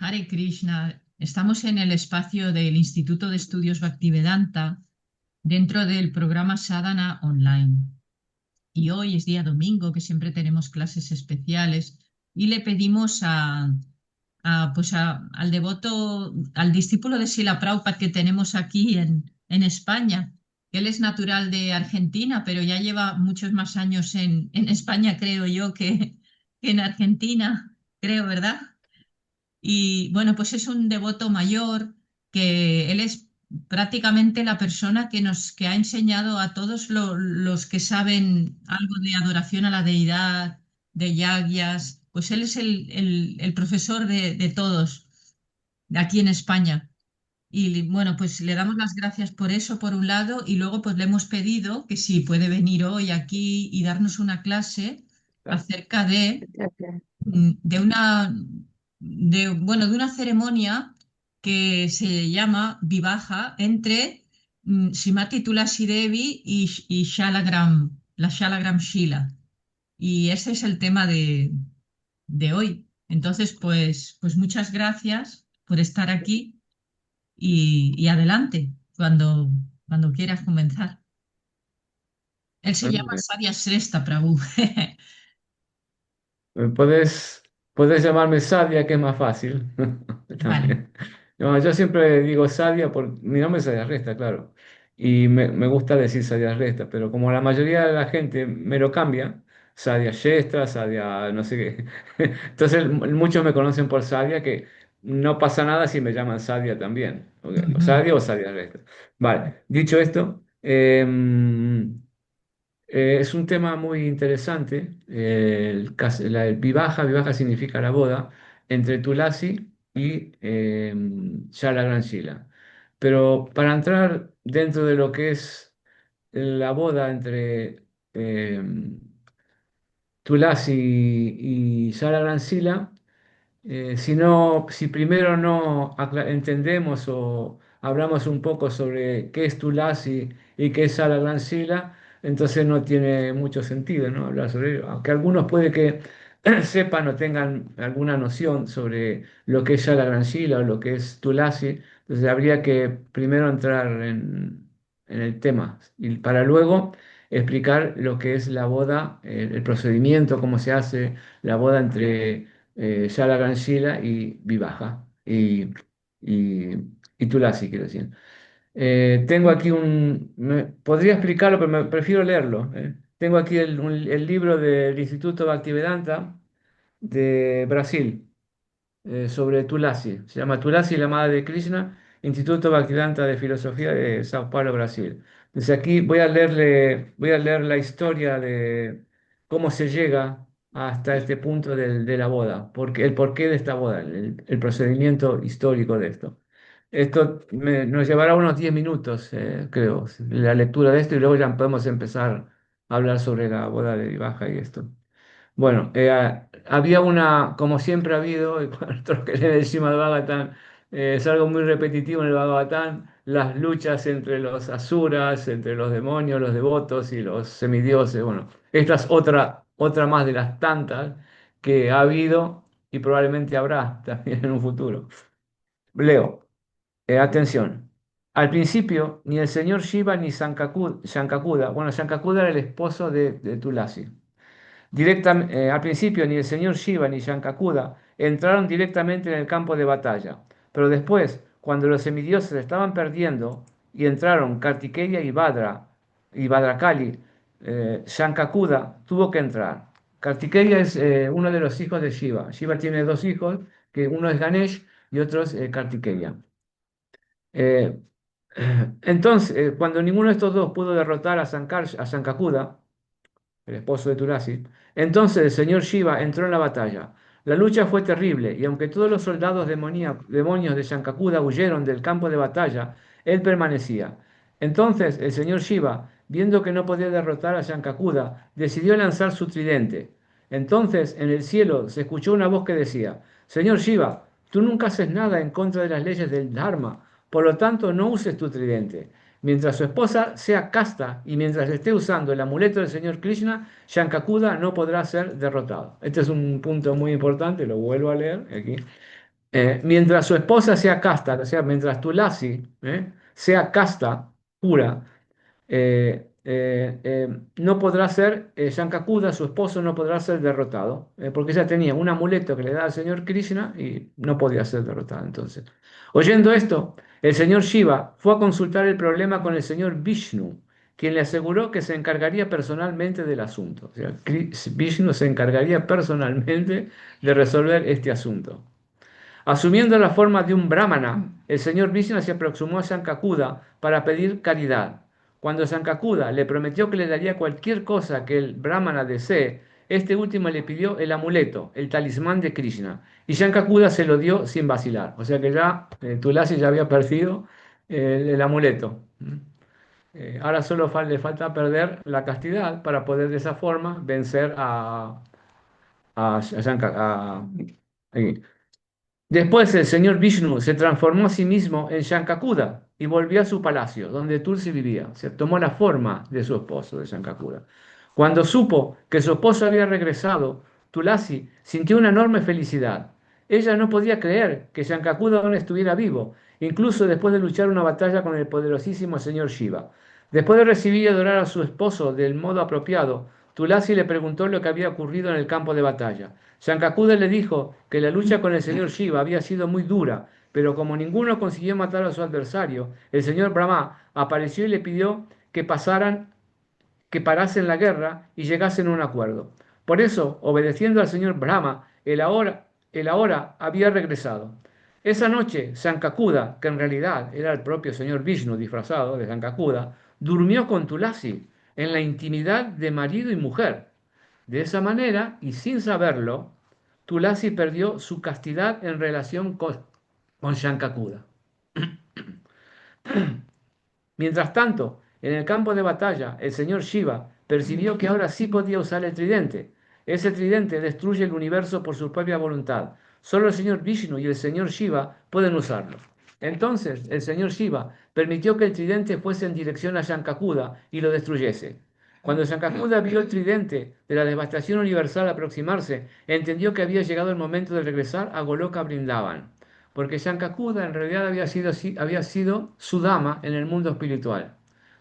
Hare Krishna, estamos en el espacio del Instituto de Estudios Bhaktivedanta dentro del programa Sadhana Online. Y hoy es día domingo, que siempre tenemos clases especiales, y le pedimos al devoto, al discípulo de Srila Prabhupada que tenemos aquí en España, que él es natural de Argentina, pero ya lleva muchos más años en España, creo yo, que en Argentina, creo, ¿verdad? Y bueno, pues es un devoto mayor, que él es prácticamente la persona que ha enseñado a todos los que saben algo de adoración a la deidad, de yagyas, pues él es el profesor de todos de aquí en España. Y bueno, pues le damos las gracias por eso, por un lado, y luego pues le hemos pedido que si puede venir hoy aquí y darnos una clase Claro. acerca de Ok. de una, bueno, de una ceremonia que se llama Vivaja entre Srimati Tulasi Devi y Shalagram, la Shalagram Shila. Y ese es el tema de hoy. Entonces, pues muchas gracias por estar aquí y adelante cuando quieras comenzar. Él se llama Ok. Sadia Srestha Prabhu. Eh, Puedes, puedes llamarme Sadia, que es más fácil. Vale. También. No, yo siempre digo Sadia, mi nombre es Sadia Resta, claro. Y me gusta decir Sadia Resta, pero como la mayoría de la gente me lo cambia, Sadia Yestra, Sadia no sé qué. Entonces muchos me conocen por Sadia, que no pasa nada si me llaman Sadia también. Ok, Ujú, Sadia o Sadia Resta. Vale, dicho esto, es un tema muy interesante. El vivaja significa la boda entre Tulasi y Shara Gran Shila. Pero para entrar dentro de lo que es la boda entre eh, Tulasi y Shara Gran Shila, si primero no entendemos o hablamos un poco sobre qué es Tulasi y qué es Sala Gran Sila, entonces no tiene mucho sentido, ¿no? Hablar sobre ello. Aunque algunos puede que sepan o tengan alguna noción sobre lo que es Sala Gran Sila o lo que es Tulasi, entonces habría que primero entrar en el tema y para luego explicar lo que es la boda, el procedimiento, cómo se hace la boda entre Yala Granchila y Vivaja y Tulasi, quiero decir. Tengo aquí podría explicarlo, pero prefiero leerlo. Tengo aquí el libro del Instituto Bhaktivedanta de Brasil sobre Tulasi. Se llama Tulasi, la Madre de Krishna, Instituto Bhaktivedanta de Filosofía de Sao Paulo, Brasil. Desde aquí voy a leer la historia de cómo se llega hasta este punto de la boda, el porqué de esta boda, el procedimiento histórico de esto. Nos llevará unos 10 minutos, creo, la lectura de esto y luego ya podemos empezar a hablar sobre la boda de Baja y esto. Bueno, había como siempre ha habido, y para nosotros que leen el Srimad Bhagavatam, es algo muy repetitivo en el Bhagavatam, las luchas entre los asuras, entre los demonios, los devotos y los semidioses. Bueno, esta es otra más de las tantas que ha habido y probablemente habrá también en un futuro. Leo, atención. Al principio, ni el señor Shiva ni Sankakuda, bueno, Sankakuda era el esposo de Tulasi. Al principio ni el señor Shiva ni Shankakuda entraron directamente en el campo de batalla, pero después, cuando los semidioses estaban perdiendo y entraron Kartikeya y Bhadrakali, Shankakuda tuvo que entrar. Kartikeya es uno de los hijos de Shiva. Shiva tiene dos hijos, que uno es Ganesh y otro es Kartikeya. Eh, entonces, cuando ninguno de estos dos pudo derrotar a Sankakuda, el esposo de Tulasi. Entonces el señor Shiva entró en la batalla. La lucha fue terrible y aunque todos los soldados demonios de Shankakuda huyeron del campo de batalla, él permanecía. Entonces el señor Shiva, viendo que no podía derrotar a Shankakuda, decidió lanzar su tridente. Entonces en el cielo se escuchó una voz que decía, Señor Shiva, tú nunca haces nada en contra de las leyes del Dharma, por lo tanto no uses tu tridente. Mientras su esposa sea casta y mientras esté usando el amuleto del señor Krishna, Shankakuda no podrá ser derrotado. Este es un punto muy importante, lo vuelvo a leer aquí. mientras su esposa sea casta, o sea, mientras Tulasi sea casta, pura, no podrá ser, Sankakuda, su esposo, no podrá ser derrotado, porque ella tenía un amuleto que le da al señor Krishna y no podía ser derrotado entonces. Oyendo esto, el señor Shiva fue a consultar el problema con el señor Vishnu, quien le aseguró que se encargaría personalmente del asunto. O sea, Vishnu se encargaría personalmente de resolver este asunto. Asumiendo la forma de un brahmana, el señor Vishnu se aproximó a Sankakuda para pedir caridad. Cuando Sankakuda le prometió que le daría cualquier cosa que el brahmana desee, este último le pidió el amuleto, el talismán de Krishna, y Sankakuda se lo dio sin vacilar. O sea que ya Tulasi ya había perdido el amuleto. Ahora solo le falta perder la castidad para poder de esa forma vencer a, Después el señor Vishnu se transformó a sí mismo en Shankakuda y volvió a su palacio, donde Tulsi vivía. Se tomó la forma de su esposo, de Shankakuda. Cuando supo que su esposo había regresado, Tulasi sintió una enorme felicidad. Ella no podía creer que Shankakuda aún estuviera vivo, incluso después de luchar una batalla con el poderosísimo señor Shiva. Después de recibir y adorar a su esposo del modo apropiado, Tulasi le preguntó lo que había ocurrido en el campo de batalla. Sankakuda le dijo que la lucha con el señor Shiva había sido muy dura, pero como ninguno consiguió matar a su adversario, el señor Brahma apareció y le pidió que parasen la guerra y llegasen a un acuerdo. Por eso, obedeciendo al señor Brahma, el ahora había regresado. Esa noche, Sankakuda, que en realidad era el propio señor Vishnu disfrazado de Sankakuda, durmió con Tulasi en la intimidad de marido y mujer. De esa manera, y sin saberlo, Tulasi perdió su castidad en relación con Shankakuda. Mientras tanto, en el campo de batalla, el señor Shiva percibió que ahora sí podía usar el tridente. Ese tridente destruye el universo por su propia voluntad. Solo el señor Vishnu y el señor Shiva pueden usarlo. Entonces, el señor Shiva permitió que el tridente fuese en dirección a Shankakuda y lo destruyese. Cuando Shankakuda vio el tridente de la devastación universal aproximarse, entendió que había llegado el momento de regresar a Goloka Vrindavan, porque Shankakuda en realidad había sido Sudama en el mundo espiritual.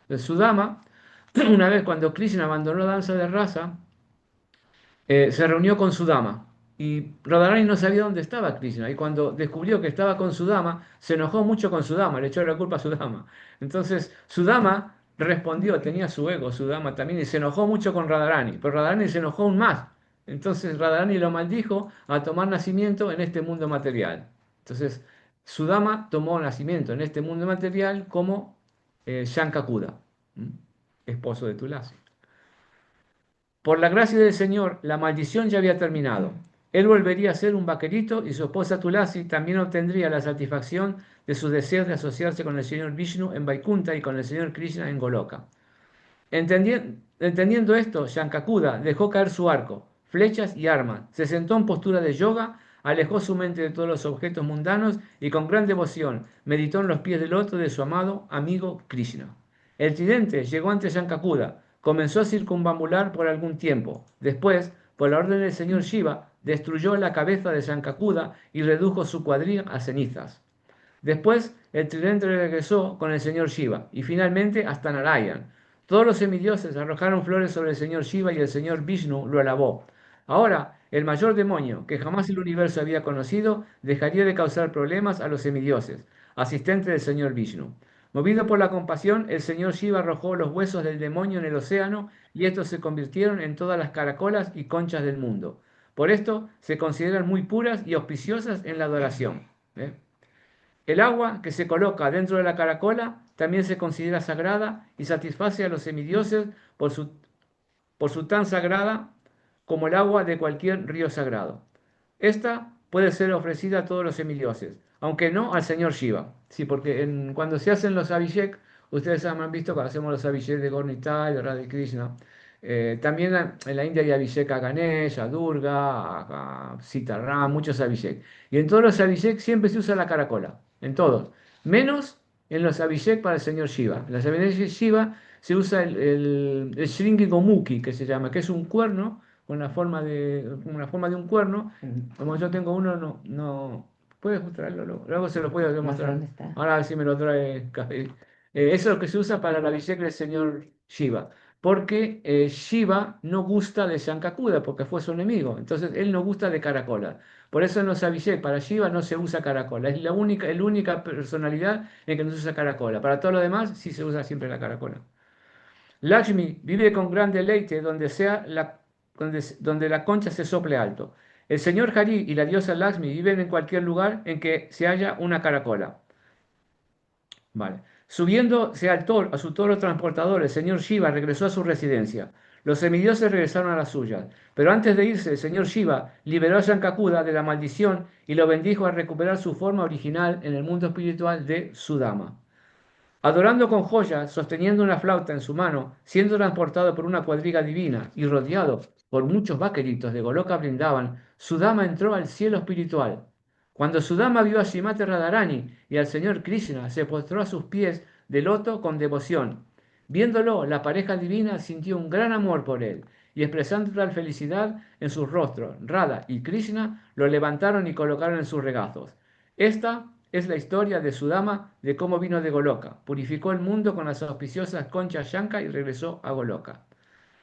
El Sudama, una vez cuando Krishna abandonó la danza de raza, se reunió con Sudama y Radharani no sabía dónde estaba Krishna y cuando descubrió que estaba con Sudama, se enojó mucho con Sudama, le echó la culpa a Sudama. Entonces Sudama respondió, tenía su ego Sudama también y se enojó mucho con Radharani, pero Radharani se enojó aún más. Entonces Radharani lo maldijo a tomar nacimiento en este mundo material. Entonces Sudama tomó nacimiento en este mundo material como Shankakuda, esposo de Tulasi. Por la gracia del Señor, la maldición ya había terminado. Él volvería a ser un vaquerito y su esposa Tulasi también obtendría la satisfacción de sus deseos de asociarse con el Señor Vishnu en Vaikunta y con el Señor Krishna en Goloka. Entendiendo esto, Shankakuda dejó caer su arco, flechas y armas, se sentó en postura de yoga, alejó su mente de todos los objetos mundanos y con gran devoción meditó en los pies del loto de su amado amigo Krishna. El tridente llegó ante Shankakuda, comenzó a circunambular por algún tiempo. Después, por la orden del señor Shiva, destruyó la cabeza de Shankakuda y redujo su cuadril a cenizas. Después, el tridente regresó con el señor Shiva y finalmente hasta Narayan. Todos los semidioses arrojaron flores sobre el señor Shiva y el señor Vishnu lo alabó. Ahora, el mayor demonio que jamás el universo había conocido dejaría de causar problemas a los semidioses, asistentes del señor Vishnu. Movido por la compasión, el señor Shiva arrojó los huesos del demonio en el océano y estos se convirtieron en todas las caracolas y conchas del mundo. Por esto se consideran muy puras y auspiciosas en la adoración. ¿Eh? El agua que se coloca dentro de la caracola también se considera sagrada y satisface a los semidioses por su tan sagrada como el agua de cualquier río sagrado. Esta puede ser ofrecida a todos los semidioses, aunque no al señor Shiva. Sí, porque cuando se hacen los Abhishek, ustedes han visto cuando hacemos los Abhishek de Gornitai, de Radha Krishna, también en la India hay Abhishek a Ganesh, a Durga, a Sitaram, muchos Abhishek. Y en todos los Abhishek siempre se usa la caracola, en todos, menos en los Abhishek para el señor Shiva. En los Abhishek de Shiva se usa el Shringi Gomuki, que se llama, que es un cuerno con una forma de un cuerno. Como yo tengo uno, no, Puedes mostrarlo, luego se lo puedo demostrar. ¿Dónde está? Ahora a ver si me lo trae Café. Eso es lo que se usa para la bisecra del señor Shiva. Porque Shiva no gusta de Shankakuda, porque fue su enemigo. Entonces él no gusta de caracola. Por eso en los Abhishek, para Shiva no se usa caracola. Es la única personalidad en que no se usa caracola. Para todo lo demás sí se usa siempre la caracola. Lakshmi vive con gran deleite donde la concha se sople alto. El señor Hari y la diosa Lakshmi viven en cualquier lugar en que se haya una caracola. Vale. Subiéndose a su toro transportador, el señor Shiva regresó a su residencia. Los semidioses regresaron a las suyas. Pero antes de irse, el señor Shiva liberó a Shankakuda de la maldición y lo bendijo a recuperar su forma original en el mundo espiritual de Sudama. Adorando con joyas, sosteniendo una flauta en su mano, siendo transportado por una cuadriga divina y rodeado por muchos vaqueritos de Goloka Brindavan, Sudama entró al cielo espiritual. Cuando Sudama vio a Srimati Radharani y al señor Krishna, se postró a sus pies de loto con devoción. Viéndolo, la pareja divina sintió un gran amor por él, y expresando tal felicidad en sus rostros, Radha y Krishna lo levantaron y colocaron en sus regazos. Esta es la historia de Sudama, de cómo vino de Goloka, purificó el mundo con las auspiciosas conchas Shanka y regresó a Goloka.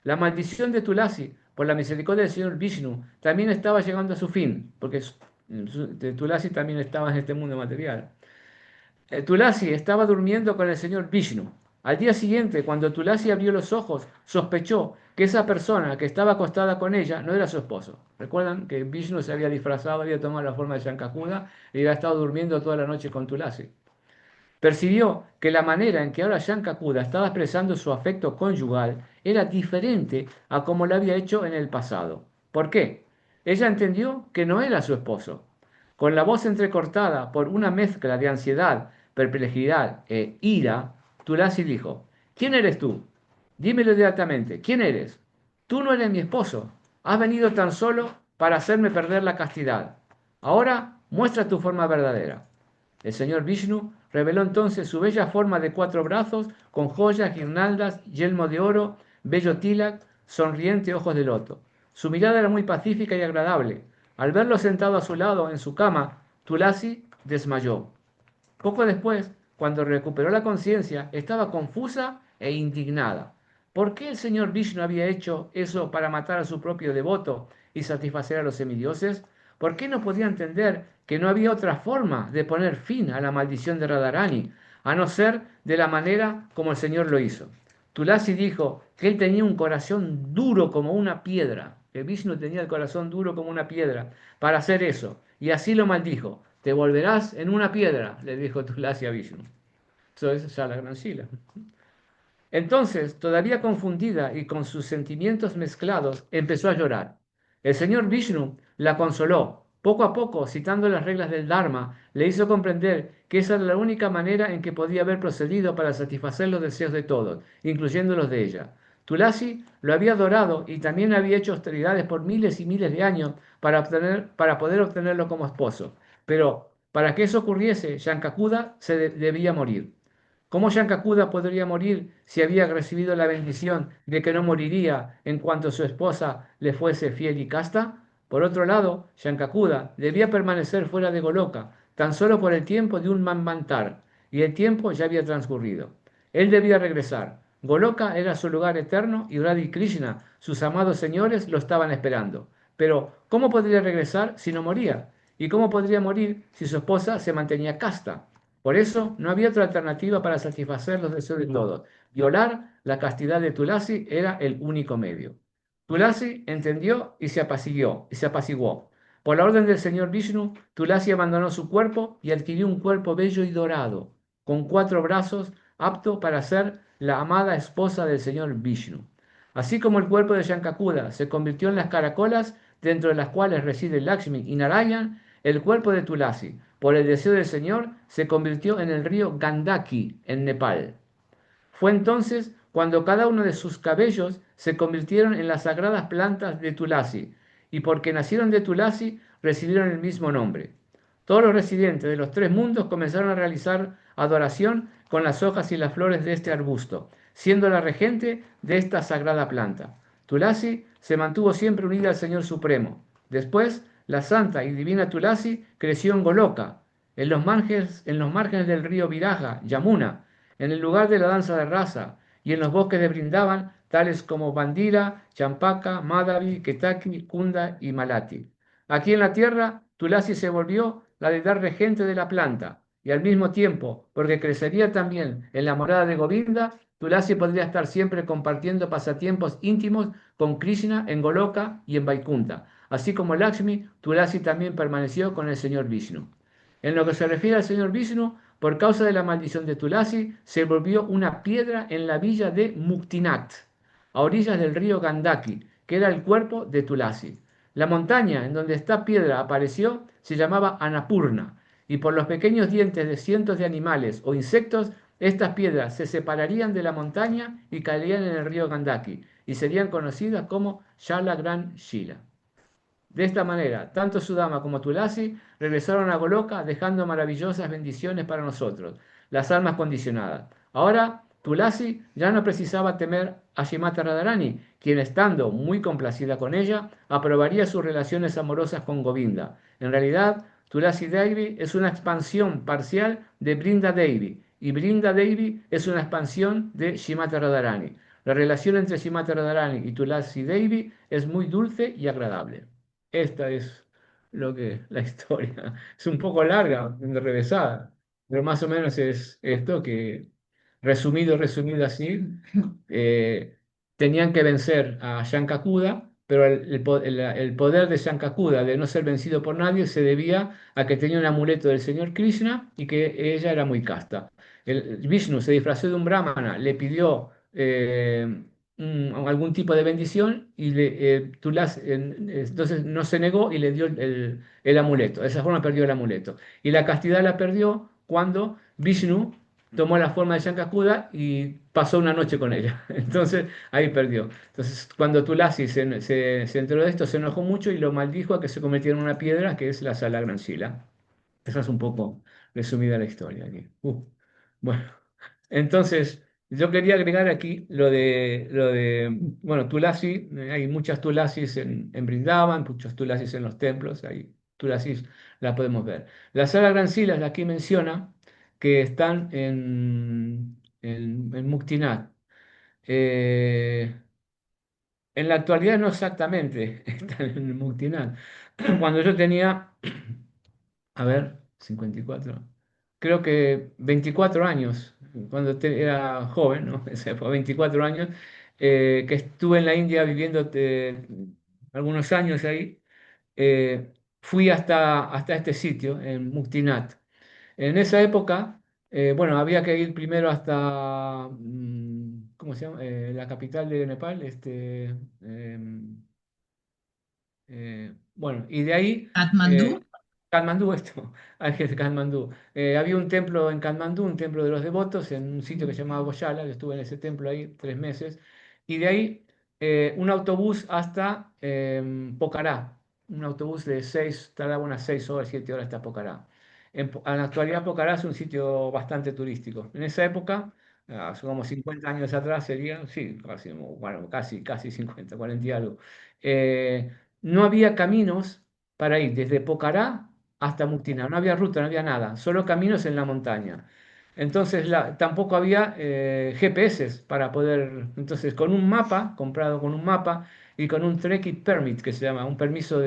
La maldición de Tulasi, por la misericordia del señor Vishnu, también estaba llegando a su fin, porque Tulasi también estaba en este mundo material. Tulasi estaba durmiendo con el señor Vishnu. Al día siguiente, cuando Tulasi abrió los ojos, sospechó que esa persona que estaba acostada con ella no era su esposo. Recuerdan que Vishnu se había disfrazado, había tomado la forma de Shankakuda y había estado durmiendo toda la noche con Tulasi. Percibió que la manera en que ahora Shankakuda estaba expresando su afecto conyugal era diferente a como lo había hecho en el pasado. ¿Por qué? Ella entendió que no era su esposo. Con la voz entrecortada por una mezcla de ansiedad, perplejidad e ira, Tulasi dijo: ¿Quién eres tú? Dímelo directamente, ¿quién eres? Tú no eres mi esposo. Has venido tan solo para hacerme perder la castidad. Ahora muestra tu forma verdadera. El señor Vishnu reveló entonces su bella forma de 4 brazos, con joyas, guirnaldas, yelmo de oro, bello tilak, sonriente ojos de loto. Su mirada era muy pacífica y agradable. Al verlo sentado a su lado en su cama, Tulasi desmayó. Poco después, cuando recuperó la conciencia, estaba confusa e indignada. ¿Por qué el señor Vishnu había hecho eso para matar a su propio devoto y satisfacer a los semidioses? ¿Por qué no podía entender que no había otra forma de poner fin a la maldición de Radharani, a no ser de la manera como el señor lo hizo? Tulasi dijo que él tenía un corazón duro como una piedra, que Vishnu tenía el corazón duro como una piedra para hacer eso, y así lo maldijo. Te volverás en una piedra, le dijo Tulasi a Vishnu. Eso es ya la gran Shila. Entonces, todavía confundida y con sus sentimientos mezclados, empezó a llorar. El señor Vishnu la consoló. Poco a poco, citando las reglas del Dharma, le hizo comprender que esa era la única manera en que podía haber procedido para satisfacer los deseos de todos, incluyendo los de ella. Tulasi lo había adorado y también había hecho austeridades por miles y miles de años para poder obtenerlo como esposo. Pero para que eso ocurriese, Shankakuda debía morir. ¿Cómo Shankakuda podría morir si había recibido la bendición de que no moriría en cuanto su esposa le fuese fiel y casta? Por otro lado, Shankakuda debía permanecer fuera de Goloka, tan solo por el tiempo de un Manvantar, y el tiempo ya había transcurrido. Él debía regresar. Goloka era su lugar eterno y Radha y Krishna, sus amados señores, lo estaban esperando. Pero, ¿cómo podría regresar si no moría? ¿Y cómo podría morir si su esposa se mantenía casta? Por eso no había otra alternativa para satisfacer los deseos de todos. Violar la castidad de Tulasi era el único medio. Tulasi entendió y se apaciguó. Por la orden del señor Vishnu, Tulasi abandonó su cuerpo y adquirió un cuerpo bello y dorado, con 4 brazos, apto para ser la amada esposa del señor Vishnu. Así como el cuerpo de Shankakuda se convirtió en las caracolas, dentro de las cuales reside Lakshmi y Narayan, el cuerpo de Tulasi, por el deseo del Señor, se convirtió en el río Gandaki, en Nepal. Fue entonces cuando cada uno de sus cabellos se convirtieron en las sagradas plantas de Tulasi, y porque nacieron de Tulasi, recibieron el mismo nombre. Todos los residentes de los 3 mundos comenzaron a realizar adoración con las hojas y las flores de este arbusto, siendo la regente de esta sagrada planta. Tulasi se mantuvo siempre unida al Señor Supremo. Después, la santa y divina Tulasi creció en Goloka, en los márgenes del río Viraja, Yamuna, en el lugar de la danza de raza, y en los bosques de Brindavan, tales como Bandira, Champaka, Madhavi, Ketaki, Kunda y Malati. Aquí en la tierra, Tulasi se volvió la deidad regente de la planta, y al mismo tiempo, porque crecería también en la morada de Govinda, Tulasi podría estar siempre compartiendo pasatiempos íntimos con Krishna en Goloka y en Vaikunta. Así como Lakshmi, Tulasi también permaneció con el señor Vishnu. En lo que se refiere al señor Vishnu, por causa de la maldición de Tulasi, se volvió una piedra en la villa de Muktinath, a orillas del río Gandaki, que era el cuerpo de Tulasi. La montaña en donde esta piedra apareció se llamaba Annapurna, y por los pequeños dientes de cientos de animales o insectos, estas piedras se separarían de la montaña y caerían en el río Gandaki, y serían conocidas como Shala Gran Shila. De esta manera, tanto Sudama como Tulasi regresaron a Goloka dejando maravillosas bendiciones para nosotros, las almas condicionadas. Ahora, Tulasi ya no precisaba temer a Shimata Radharani, quien estando muy complacida con ella, aprobaría sus relaciones amorosas con Govinda. En realidad, Tulasi Devi es una expansión parcial de Brinda Devi, y Brinda Devi es una expansión de Shimata Radharani. La relación entre Shimata Radharani y Tulasi Devi es muy dulce y agradable. Esta es la historia. Es un poco larga, enrevesada, pero más o menos es esto que, resumido así, eh, tenían que vencer a Shankakuda, pero el poder de Shankakuda de no ser vencido por nadie se debía a que tenía un amuleto del señor Krishna y que ella era muy casta. Vishnu se disfrazó de un brahmana, le pidió algún tipo de bendición y entonces no se negó y le dio el amuleto. De esa forma perdió el amuleto. Y la castidad la perdió cuando Vishnu tomó la forma de Shankakuda y pasó una noche con ella. Entonces ahí perdió. Entonces cuando Tulasi se enteró de esto, se enojó mucho y lo maldijo a que se convirtiera en una piedra, que es la Sala Gran Sila. Esa es un poco resumida la historia aquí. Bueno, entonces yo quería agregar aquí bueno, Tulasi, hay muchas Tulasis en Brindavan, muchos Tulasis en los templos, hay Tulasis, la podemos ver. La Sala Gran Sila es la que menciona que están en Muktinath. Eh, en la actualidad no exactamente están en Muktinath. Cuando yo tenía a ver, 54. Creo que 24 años, cuando era joven, ¿no? O sea, fue 24 años, que estuve en la India viviendo algunos años ahí, fui hasta este sitio, en Muktinath. En esa época, bueno, había que ir primero hasta, ¿cómo se llama? La capital de Nepal, bueno, y de ahí, Katmandú, eh, Katmandú, esto, Ángel de Katmandú. Había un templo en Katmandú, un templo de los devotos, en un sitio que se llamaba Gojala, yo estuve en ese templo ahí 3 meses, y de ahí un autobús hasta Pokhara, un autobús de 6, tardaba unas 6 horas, 7 horas hasta Pokhara. En la actualidad Pokhara es un sitio bastante turístico. En esa época, hace como 50 años atrás sería, sí, casi, bueno, casi 50, 40 y algo. Eh, no había caminos para ir desde Pocará hasta Muctina, no había ruta, no había nada, solo caminos en la montaña. Entonces tampoco había GPS para poder, entonces con un mapa, comprado con un mapa y con un trekking permit que se llama, un permiso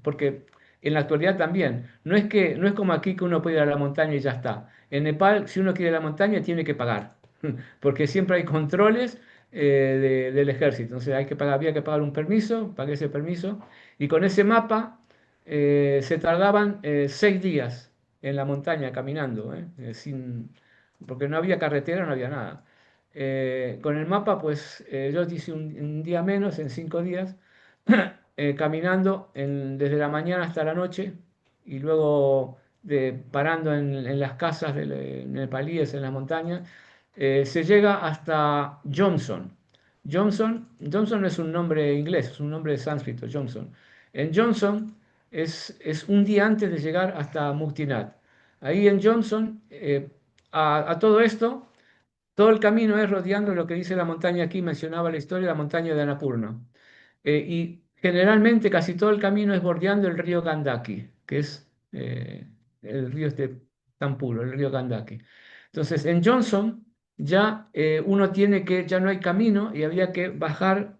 porque en la actualidad también, no es como aquí que uno puede ir a la montaña y ya está. En Nepal, si uno quiere ir a la montaña, tiene que pagar, porque siempre hay controles del ejército. Entonces había que pagar un permiso, pagué ese permiso, y con ese mapa se tardaban 6 días en la montaña caminando, porque no había carretera, no había nada. Con el mapa, pues yo hice un día menos, en 5 días, caminando desde la mañana hasta la noche y luego parando en las casas nepalíes en las montañas, se llega hasta Johnson. Johnson no es un nombre inglés, es un nombre sánscrito, Johnson. En Johnson es un día antes de llegar hasta Muktinad. Ahí en Johnson, a todo esto, todo el camino es rodeando lo que dice la montaña aquí, mencionaba la historia, la montaña de Annapurna. Y generalmente casi todo el camino es bordeando el río Gandaki, que es el río este tan puro, el río Gandaki. Entonces, en Johnson ya uno tiene que, ya no hay camino y había que bajar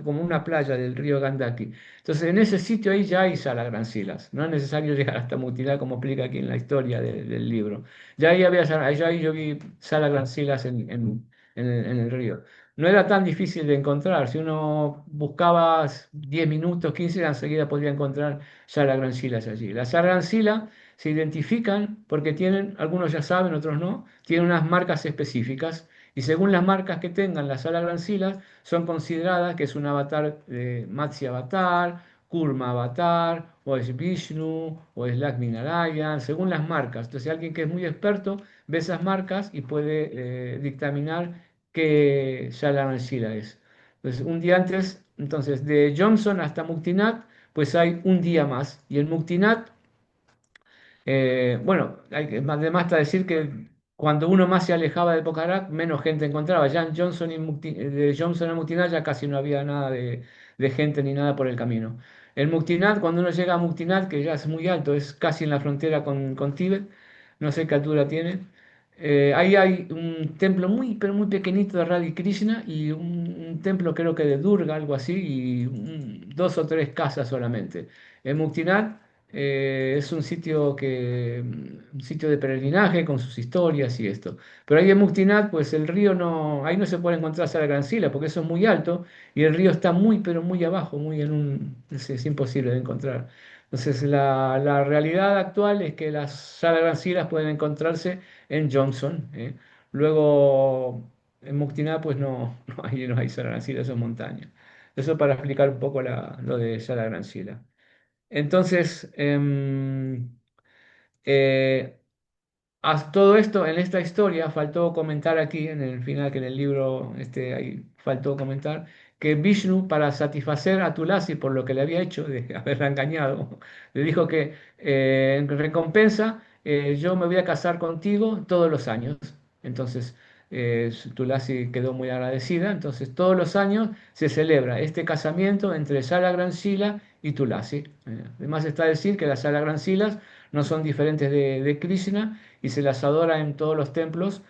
como una playa del río Gandaki. Entonces, en ese sitio ahí ya hay Silas. No es necesario llegar hasta Mutilá como explica aquí en la historia del libro. Ya ahí había, ya ahí yo vi Silas en el río. No era tan difícil de encontrar. Si uno buscaba 10 minutos, 15, enseguida podría encontrar Silas allí. Las Silas se identifican porque tienen, algunos ya saben, otros no, tienen unas marcas específicas y según las marcas que tengan las Silas son consideradas que es un avatar de Matsya Avatar, Kurma Avatar, o es Vishnu, o es Lakshmi Narayan, según las marcas. Entonces alguien que es muy experto ve esas marcas y puede dictaminar qué Sila es. Entonces un día antes, entonces de Johnson hasta Muktinat, pues hay un día más. Y el Muktinat bueno, además está decir que cuando uno más se alejaba de Pokhara, menos gente encontraba. Ya en Johnson de Johnson a Muktinat ya casi no había nada de gente ni nada por el camino. El Muktinat, cuando uno llega a Muktinat, que ya es muy alto, es casi en la frontera con Tíbet, no sé qué altura tiene. Ahí hay un templo muy, pero muy pequeñito de Radha Krishna y un templo creo que de Durga, algo así, y dos o tres casas solamente. En Muktinat es un sitio de peregrinaje con sus historias y esto. Pero ahí en Muktinat, pues el río no, ahí no se puede encontrar Sala Gran Sila porque eso es muy alto y el río está muy, pero muy abajo, muy en es imposible de encontrar. Entonces la realidad actual es que las Sala Gran Silas pueden encontrarse en Johnson. Luego en Muktinat, pues no hay Sala Gran Sila, eso es montaña. Eso para explicar un poco lo de Sala Gran Sila. Entonces, eh, todo esto en esta historia faltó comentar aquí, en el final, que en el libro este, ahí faltó comentar, que Vishnu, para satisfacer a Tulasi por lo que le había hecho, de haberla engañado, le dijo que en recompensa yo me voy a casar contigo todos los años. Entonces, Tulasi quedó muy agradecida. Entonces, todos los años se celebra este casamiento entre Sala Gran Sila y Tulasi. Además está decir que las Sala Gran Silas no son diferentes de Krishna y se las adora en todos los templos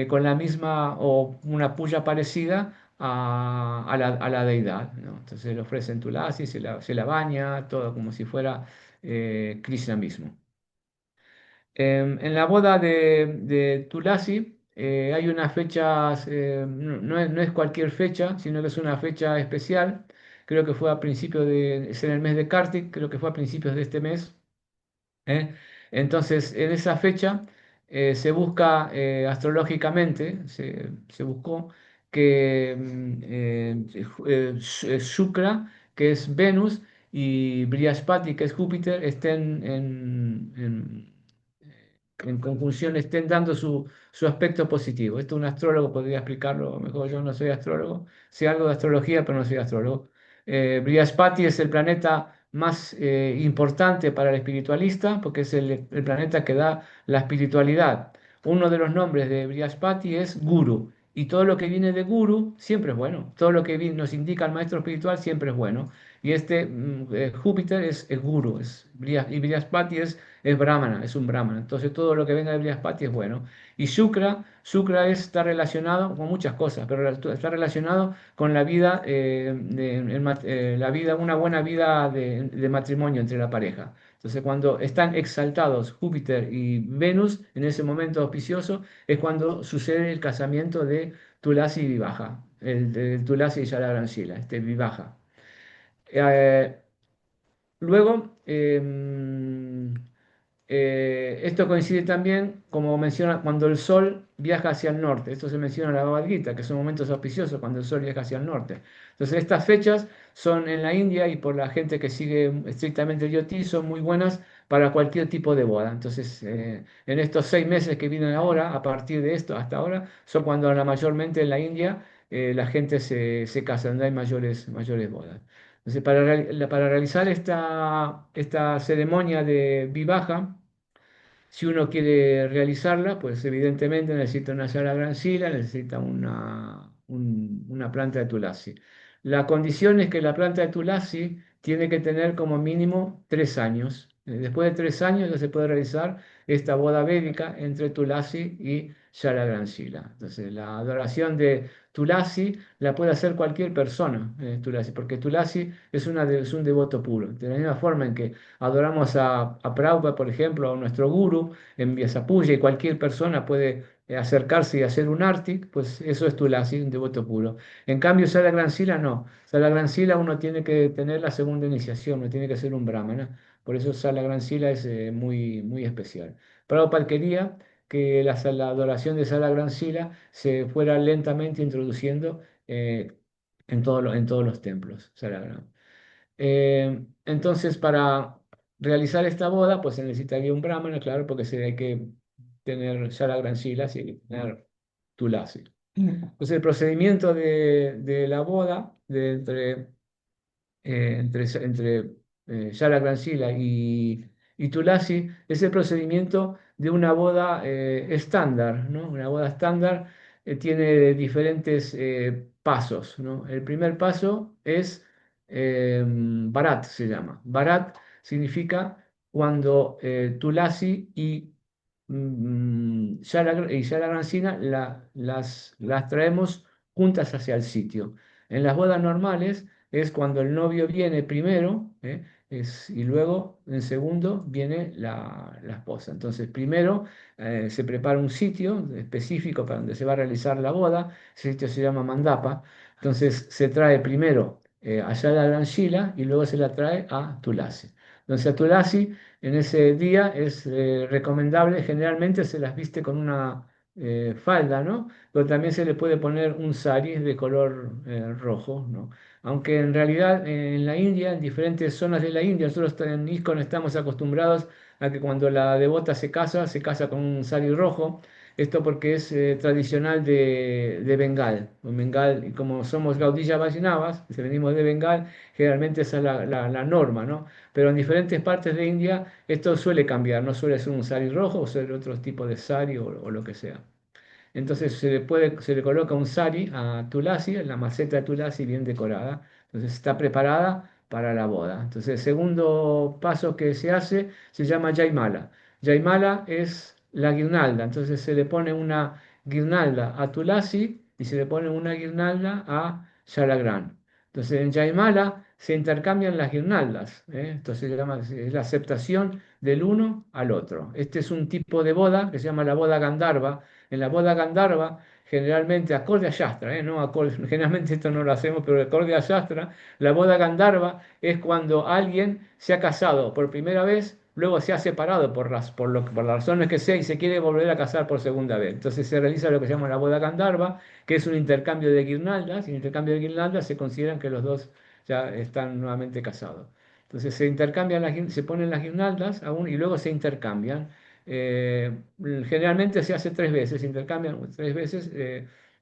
con la misma o una puya parecida a la deidad, ¿no? Entonces le ofrecen tulasi, se la baña, todo como si fuera Krishna mismo. En la boda de Tulasi hay unas fechas, no es cualquier fecha, sino que es una fecha especial. Creo que fue a principios es en el mes de Kartik, creo que fue a principios de este mes. ¿eh? Entonces, en esa fecha se busca astrológicamente, se buscó que Shukra, que es Venus, y Brihaspati, que es Júpiter, estén en conjunción, estén dando su aspecto positivo. Esto un astrólogo podría explicarlo mejor, yo no soy astrólogo, sé algo de astrología, pero no soy astrólogo. Brihaspati es el planeta más importante para el espiritualista, porque es el planeta que da la espiritualidad. Uno de los nombres de Brihaspati es Guru, y todo lo que viene de Guru siempre es bueno. Todo lo que nos indica el maestro espiritual siempre es bueno. Y este Júpiter es el Guru, y Brihaspati es Brahmana, es un Brahmana. Entonces todo lo que venga de Brihaspati es bueno. Y Shukra está relacionado con muchas cosas, pero está relacionado con la vida, la vida, una buena vida de matrimonio entre la pareja. Entonces, cuando están exaltados Júpiter y Venus, en ese momento auspicioso, es cuando sucede el casamiento de Tulasi y Vivaja, el de Tulasi y Shalagransila, este Vivaja. Eh, Luego, esto coincide también, como menciona, cuando el Sol viaja hacia el norte. Esto se menciona en la Bhagavad Gita, que son momentos auspiciosos cuando el Sol viaja hacia el norte. Entonces, estas fechas son en la India y por la gente que sigue estrictamente el yoti, son muy buenas para cualquier tipo de boda. Entonces, en estos 6 meses que vienen ahora, a partir de esto hasta ahora, son cuando mayormente en la India la gente se casa, donde hay mayores bodas. Entonces, para realizar esta ceremonia de vivaja, si uno quiere realizarla, pues evidentemente necesita una sala gran sila, necesita una planta de tulasi. La condición es que la planta de Tulasi tiene que tener como mínimo 3 años. Después de 3 años ya se puede realizar esta boda védica entre Tulasi y Shalagransila. Entonces, la adoración de Tulasi la puede hacer cualquier persona, Tulasi, porque Tulasi es un devoto puro. De la misma forma en que adoramos a Prabhupada, por ejemplo, a nuestro guru en Vyasapuya, y cualquier persona puede acercarse y hacer un arti, pues eso es Tulasi, un devoto puro. En cambio, Sala Gran Sila no. Sala Gran Sila uno tiene que tener la segunda iniciación, no tiene que ser un brahmana. Por eso Sala Gran Sila es muy, muy especial. Prabhupada quería que la adoración de Sala Gran Sila se fuera lentamente introduciendo en todos los templos. Sala Gran. Entonces, para realizar esta boda, pues se necesitaría un brahmana, claro, porque hay que tener Sala Gran Sila, sí, hay que tener Tulasi. Entonces, el procedimiento de la boda entre Yara Grancila y Tulasi es el procedimiento de una boda estándar, ¿no? Una boda estándar tiene diferentes pasos, ¿no? El primer paso es Barat, se llama. Barat significa cuando Tulasi y Yara Grancina las traemos juntas hacia el sitio. En las bodas normales es cuando el novio viene primero, y luego en segundo viene la esposa. Entonces, primero se prepara un sitio específico para donde se va a realizar la boda. Ese sitio se llama mandapa. Entonces, se trae primero allá la gran Shila y luego se la trae a Tulasi. Entonces, a Tulasi en ese día es recomendable, generalmente se las viste con una falda, ¿no? Pero también se le puede poner un sari de color rojo, ¿no? Aunque en realidad en la India, en diferentes zonas de la India, nosotros en ISKCON estamos acostumbrados a que cuando la devota se casa con un sari rojo. Esto porque es tradicional de Bengal. En Bengal, y como somos Gaudiya Vaishnavas, si venimos de Bengal, generalmente esa es la norma, ¿no? Pero en diferentes partes de India esto suele cambiar, no suele ser un sari rojo o ser otro tipo de sari o lo que sea. Entonces se le coloca un sari a Tulasi, la maceta de Tulasi bien decorada. Entonces está preparada para la boda. Entonces el segundo paso que se hace se llama Jaimala. Jaimala es la guirnalda. Entonces se le pone una guirnalda a Tulasi y se le pone una guirnalda a Shalagrán. Entonces en Jaimala se intercambian las guirnaldas. Entonces es la aceptación del uno al otro. Este es un tipo de boda que se llama la boda Gandharva. En la boda Gandharva, generalmente acorde a Shastra, no generalmente esto no lo hacemos, pero acorde a Shastra, la boda Gandharva es cuando alguien se ha casado por primera vez, luego se ha separado por las razones que sea y se quiere volver a casar por segunda vez. Entonces se realiza lo que se llama la boda Gandharva, que es un intercambio de guirnaldas, y en el intercambio de guirnaldas se consideran que los dos ya están nuevamente casados. Entonces se ponen las guirnaldas aún y luego se intercambian. Generalmente se hace 3 veces, se intercambian 3 veces.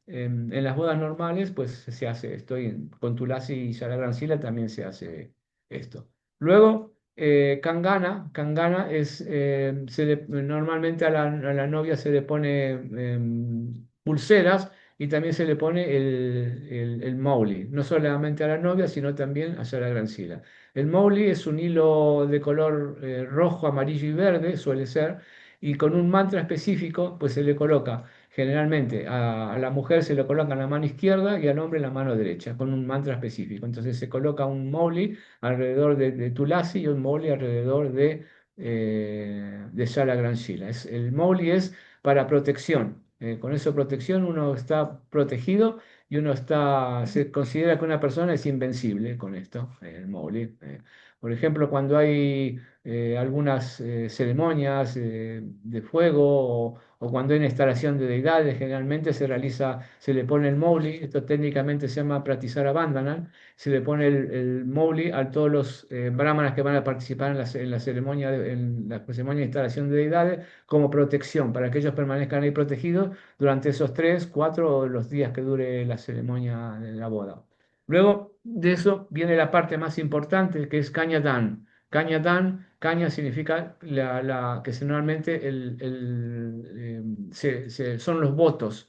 En las bodas normales, pues se hace esto. Y con Tulasi y Shalagransila también se hace esto. Luego, Kangana es, normalmente a la novia se le pone pulseras y también se le pone el mauli, no solamente a la novia, sino también a Shalagransila. El Mowgli es un hilo de color rojo, amarillo y verde, suele ser, y con un mantra específico, pues se le coloca, generalmente a la mujer se le coloca en la mano izquierda y al hombre en la mano derecha, con un mantra específico. Entonces se coloca un Mowgli alrededor de Tulasi y un Mowgli alrededor de Shala Gran Shila. El Mowgli es para protección. Con eso protección uno está protegido y se considera que una persona es invencible con esto, el Mowgli. Por ejemplo, cuando hay algunas ceremonias de fuego o cuando hay una instalación de deidades, generalmente se le pone el Mowgli, esto técnicamente se llama Pratisara Bandhana, se le pone el Mowgli a todos los brahmanas que van a participar en la ceremonia de instalación de deidades como protección, para que ellos permanezcan ahí protegidos durante esos 3, 4 o los días que dure la ceremonia de la boda. Luego de eso viene la parte más importante que es Kanyadan. Caña significa que normalmente son los votos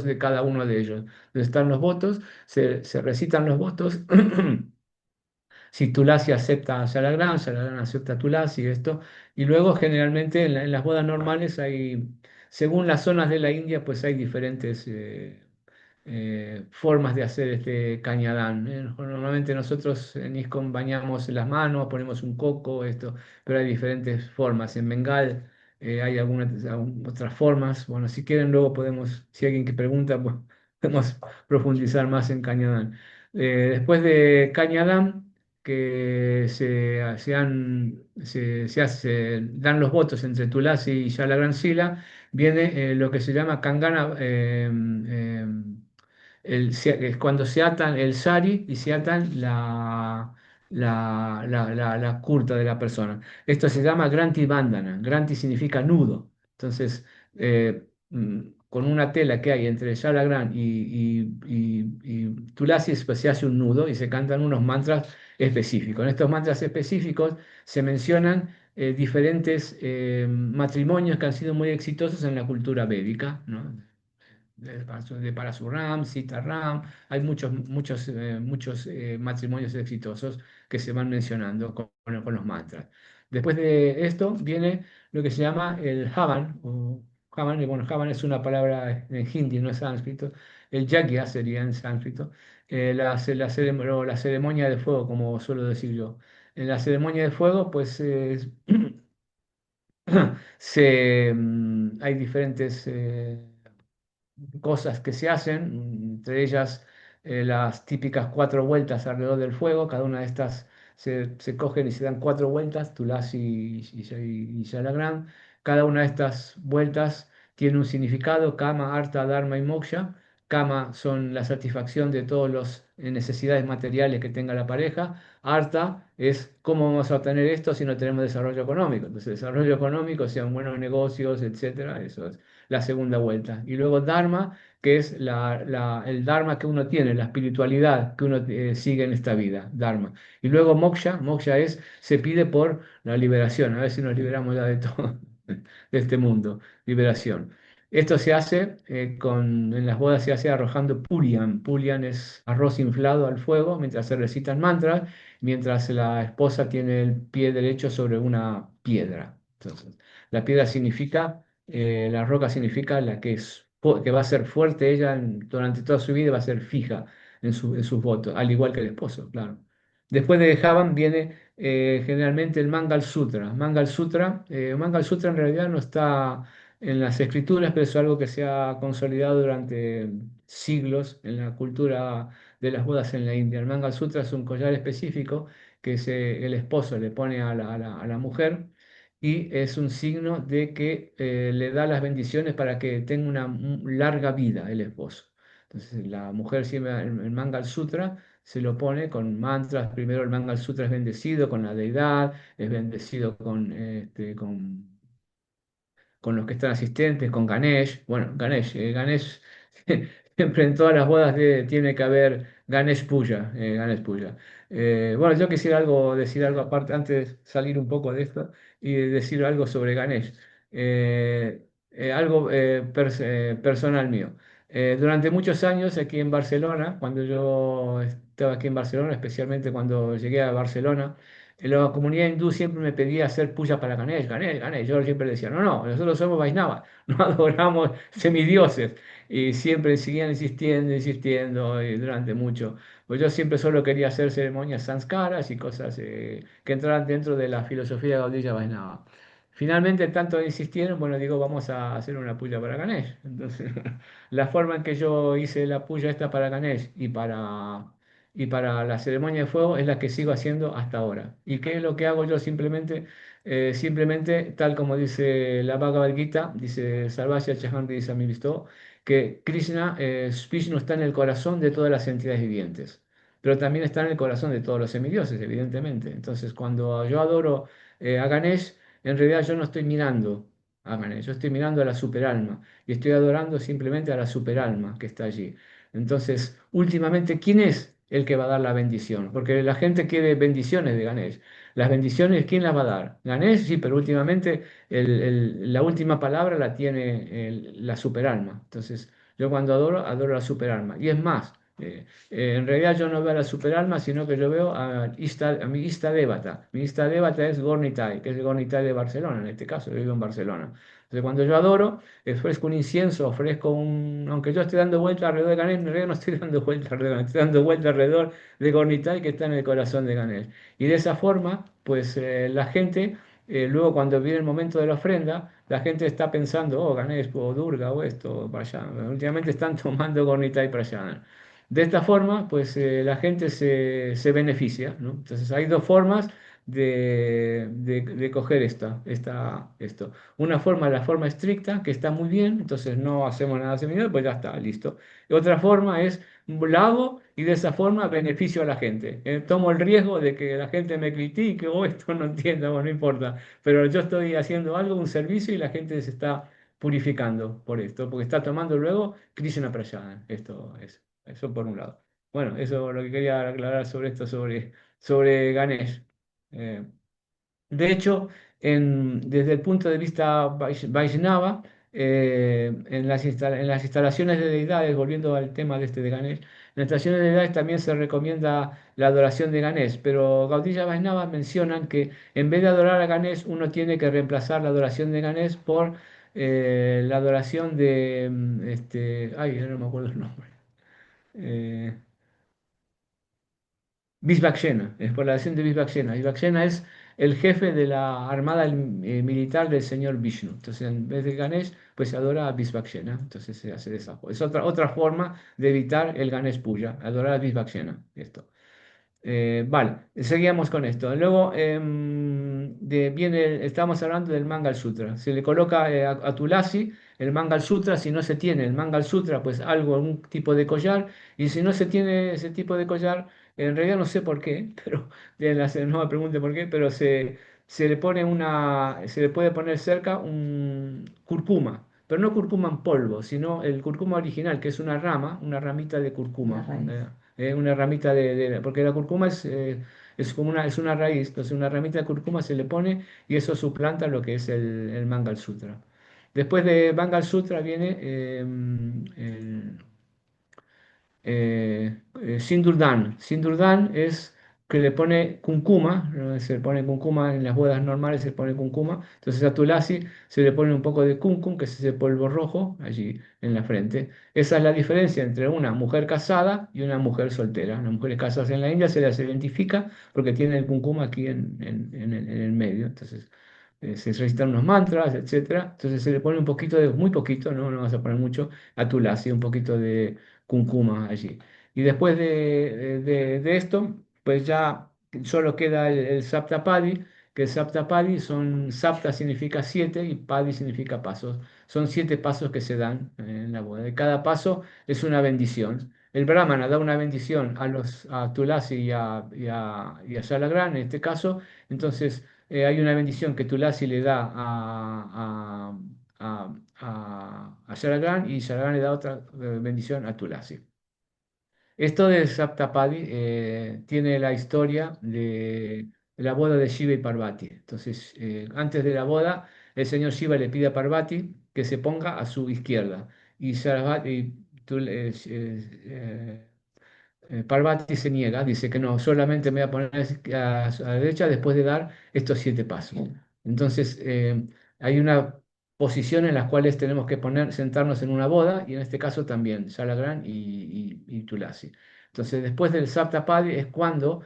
de cada uno de ellos. Donde están los votos, se recitan los votos. Si Tulasi acepta a Salagrán acepta a Tulasi, esto. Y luego generalmente en las bodas normales hay, según las zonas de la India, pues hay diferentes formas de hacer este cañadán. Normalmente nosotros en ISKCON bañamos las manos, ponemos un coco, esto, pero hay diferentes formas. En Bengal hay otras formas. Bueno, si quieren luego podemos, si alguien que pregunta, pues podemos profundizar más en cañadán. Después de cañadán, que dan los votos entre Tulasi y Shalagram Sila, viene lo que se llama Kangana, es cuando se atan el sari y se atan la kurta de la persona. Esto se llama Granti Bandhana. Granti significa nudo. Entonces, con una tela que hay entre Shalagram y Tulasi, pues se hace un nudo y se cantan unos mantras específicos. En estos mantras específicos se mencionan diferentes matrimonios que han sido muy exitosos en la cultura védica, ¿no? De Parasuram, Sitaram, hay muchos matrimonios exitosos que se van mencionando con los mantras. Después de esto viene lo que se llama el Havan, y bueno, Havan es una palabra en hindi, no es sánscrito, el Yagya sería en sánscrito, la ceremonia de fuego, como suelo decir yo. En la ceremonia de fuego, pues hay diferentes cosas que se hacen, entre ellas las típicas 4 vueltas alrededor del fuego. Cada una de estas se cogen y se dan 4 vueltas, Tulasi y Shalagram. Cada una de estas vueltas tiene un significado: Kama, Artha, Dharma y Moksha. Kama son la satisfacción de todas las necesidades materiales que tenga la pareja. Artha es cómo vamos a obtener esto si no tenemos desarrollo económico. Entonces, desarrollo económico, sean buenos negocios, etcétera, eso es la segunda vuelta. Y luego Dharma, que es el Dharma que uno tiene, la espiritualidad que uno sigue en esta vida, Dharma. Y luego Moksha se pide por la liberación, a ver si nos liberamos ya de todo, de este mundo, liberación. Esto se hace en las bodas se hace arrojando purian. Purian es arroz inflado al fuego mientras se recitan mantras, mientras la esposa tiene el pie derecho sobre una piedra. Entonces, la piedra significa la roca significa que va a ser fuerte ella durante toda su vida, va a ser fija en sus votos, al igual que el esposo, claro. Después de Javan viene generalmente el Mangal Sutra en realidad no está en las escrituras, pero es algo que se ha consolidado durante siglos en la cultura de las bodas en la India. El Mangal Sutra es un collar específico que el esposo le pone a la mujer, y es un signo de que le da las bendiciones para que tenga una larga vida el esposo. Entonces la mujer siempre el Mangal Sutra se lo pone con mantras. Primero el Mangal Sutra es bendecido con la deidad, es bendecido con los que están asistentes, con Ganesh. Bueno, Ganesh siempre en todas las bodas tiene que haber Ganesh Puja, Ganesh Puja. Bueno, yo quisiera decir algo aparte, antes de salir un poco de esto, y decir algo sobre Ganesh. Algo personal mío. Durante muchos años aquí en Barcelona, cuando yo estaba aquí en Barcelona, especialmente cuando llegué a Barcelona, la comunidad hindú siempre me pedía hacer puya para Ganesh, Ganesh, Ganesh. Yo siempre decía, no, no, nosotros somos Vaishnavas, no adoramos semidioses. Y siempre seguían insistiendo, insistiendo, y durante mucho. Pues yo siempre solo quería hacer ceremonias sanskaras y cosas que entraran dentro de la filosofía Gaudiya Vaishnava. Finalmente, tanto insistieron, bueno, digo, vamos a hacer una puya para Ganesh. Entonces, la forma en que yo hice la puya esta para Ganesh y para la ceremonia de fuego es la que sigo haciendo hasta ahora. ¿Y qué es lo que hago yo? Simplemente, tal como dice la Bhagavad Gita, dice Sarvasya Chahanti Samivistó, que Vishnu está en el corazón de todas las entidades vivientes, pero también está en el corazón de todos los semidioses, evidentemente. Entonces, cuando yo adoro a Ganesh, en realidad yo no estoy mirando a Ganesh, yo estoy mirando a la superalma y estoy adorando simplemente a la superalma que está allí. Entonces, últimamente, ¿quién es el que va a dar la bendición, porque la gente quiere bendiciones de Ganesh. Las bendiciones, ¿quién las va a dar? Ganesh, sí, pero últimamente la última palabra la tiene la superalma. Entonces, yo cuando adoro, adoro la superalma. Y es más, en realidad yo no veo a la superalma, sino que yo veo a mi Ista Devata. Mi Ista Devata es Gornitai, que es el Gornitai de Barcelona, en este caso, yo vivo en Barcelona. Entonces, cuando yo adoro, ofrezco un incienso, ofrezco un. Aunque yo esté dando vuelta alrededor de Ganesh, en realidad no estoy dando vuelta alrededor de Ganesh, estoy dando vuelta alrededor de Gornitai, que está en el corazón de Ganesh. Y de esa forma, pues la gente, luego cuando viene el momento de la ofrenda, la gente está pensando, oh, Ganesh, o Durga, o esto, o para allá. Últimamente están tomando Gornitai para allá. De esta forma, pues la gente se beneficia, ¿no? Entonces hay dos formas de coger esto. Una forma, la forma estricta, que está muy bien, entonces no hacemos nada similar, pues ya está, listo. Y otra forma es, la hago y de esa forma beneficio a la gente. Tomo el riesgo de que la gente me critique o esto no entienda, bueno, no importa, pero yo estoy haciendo algo, un servicio y la gente se está purificando por esto, porque está tomando luego Krishna Prayana. Esto es, eso por un lado. Bueno, eso es lo que quería aclarar sobre esto, sobre Ganesh. Eh, de hecho, desde el punto de vista Vaishnava, en las instalaciones de deidades, volviendo al tema de este de Ganesh, en las instalaciones de deidades también se recomienda la adoración de Ganesh, pero Gaudiya Vaishnava mencionan que en vez de adorar a Ganesh, uno tiene que reemplazar la adoración de Ganesh por la adoración de, ay, no me acuerdo el nombre. Eh, Vishvaksena, es por la acción de Vishvaksena. Vishvaksena es el jefe de la armada militar del señor Vishnu. Entonces, en vez de Ganesh, pues se adora a Vishvaksena. Entonces se hace de esa forma. Es otra forma de evitar el Ganesh Puja, adorar a Vishvaksena. Esto. Vale, seguíamos con esto. Luego estamos hablando del Mangal Sutra. Se le coloca a Tulasi el Mangal Sutra. Si no se tiene el Mangal Sutra, pues algo, algún tipo de collar. Y si no se tiene ese tipo de collar, en realidad no sé por qué, pero no me pregunte por qué, pero se le puede poner cerca un curcuma. Pero no curcuma en polvo, sino el curcuma original, que es una ramita de Una curcuma. raíz. Una ramita porque la curcuma es como una raíz, entonces una ramita de curcuma se le pone y eso suplanta lo que es el Mangal Sutra. Después de Mangal Sutra viene Sindurdan. Sindurdan es que le pone cuncuma, ¿no? Se le pone cuncuma en las bodas normales, se le pone cuncuma. Entonces a Tulasi se le pone un poco de cuncum, que es ese polvo rojo, allí en la frente. Esa es la diferencia entre una mujer casada y una mujer soltera. Las mujeres casadas en la India se las identifica porque tienen el cuncuma aquí en el medio. Entonces se recitan unos mantras, etcétera. Entonces se le pone un poquito muy poquito, no vas a poner mucho, a Tulasi, un poquito de Cuncuma allí. Y después de esto, pues ya solo queda el Saptapadi, que el Saptapadi Sapta significa siete y Padi significa pasos. Son 7 pasos que se dan en la boda. Y cada paso es una bendición. El Brahmana da una bendición a Tulasi y a Salagrán, en este caso. Entonces, hay una bendición que Tulasi le da a Sharagan y Sharagan le da otra bendición a Tulasi. Esto de Saptapadi tiene la historia de la boda de Shiva y Parvati. Entonces, antes de la boda, el señor Shiva le pide a Parvati que se ponga a su izquierda y, Parvati se niega, dice que no, solamente me voy a poner a la derecha después de dar estos 7 pasos. Entonces, hay una posición en las cuales tenemos que sentarnos en una boda, y en este caso también, Salagrán y Tulasi. Entonces, después del Saptapadi es cuando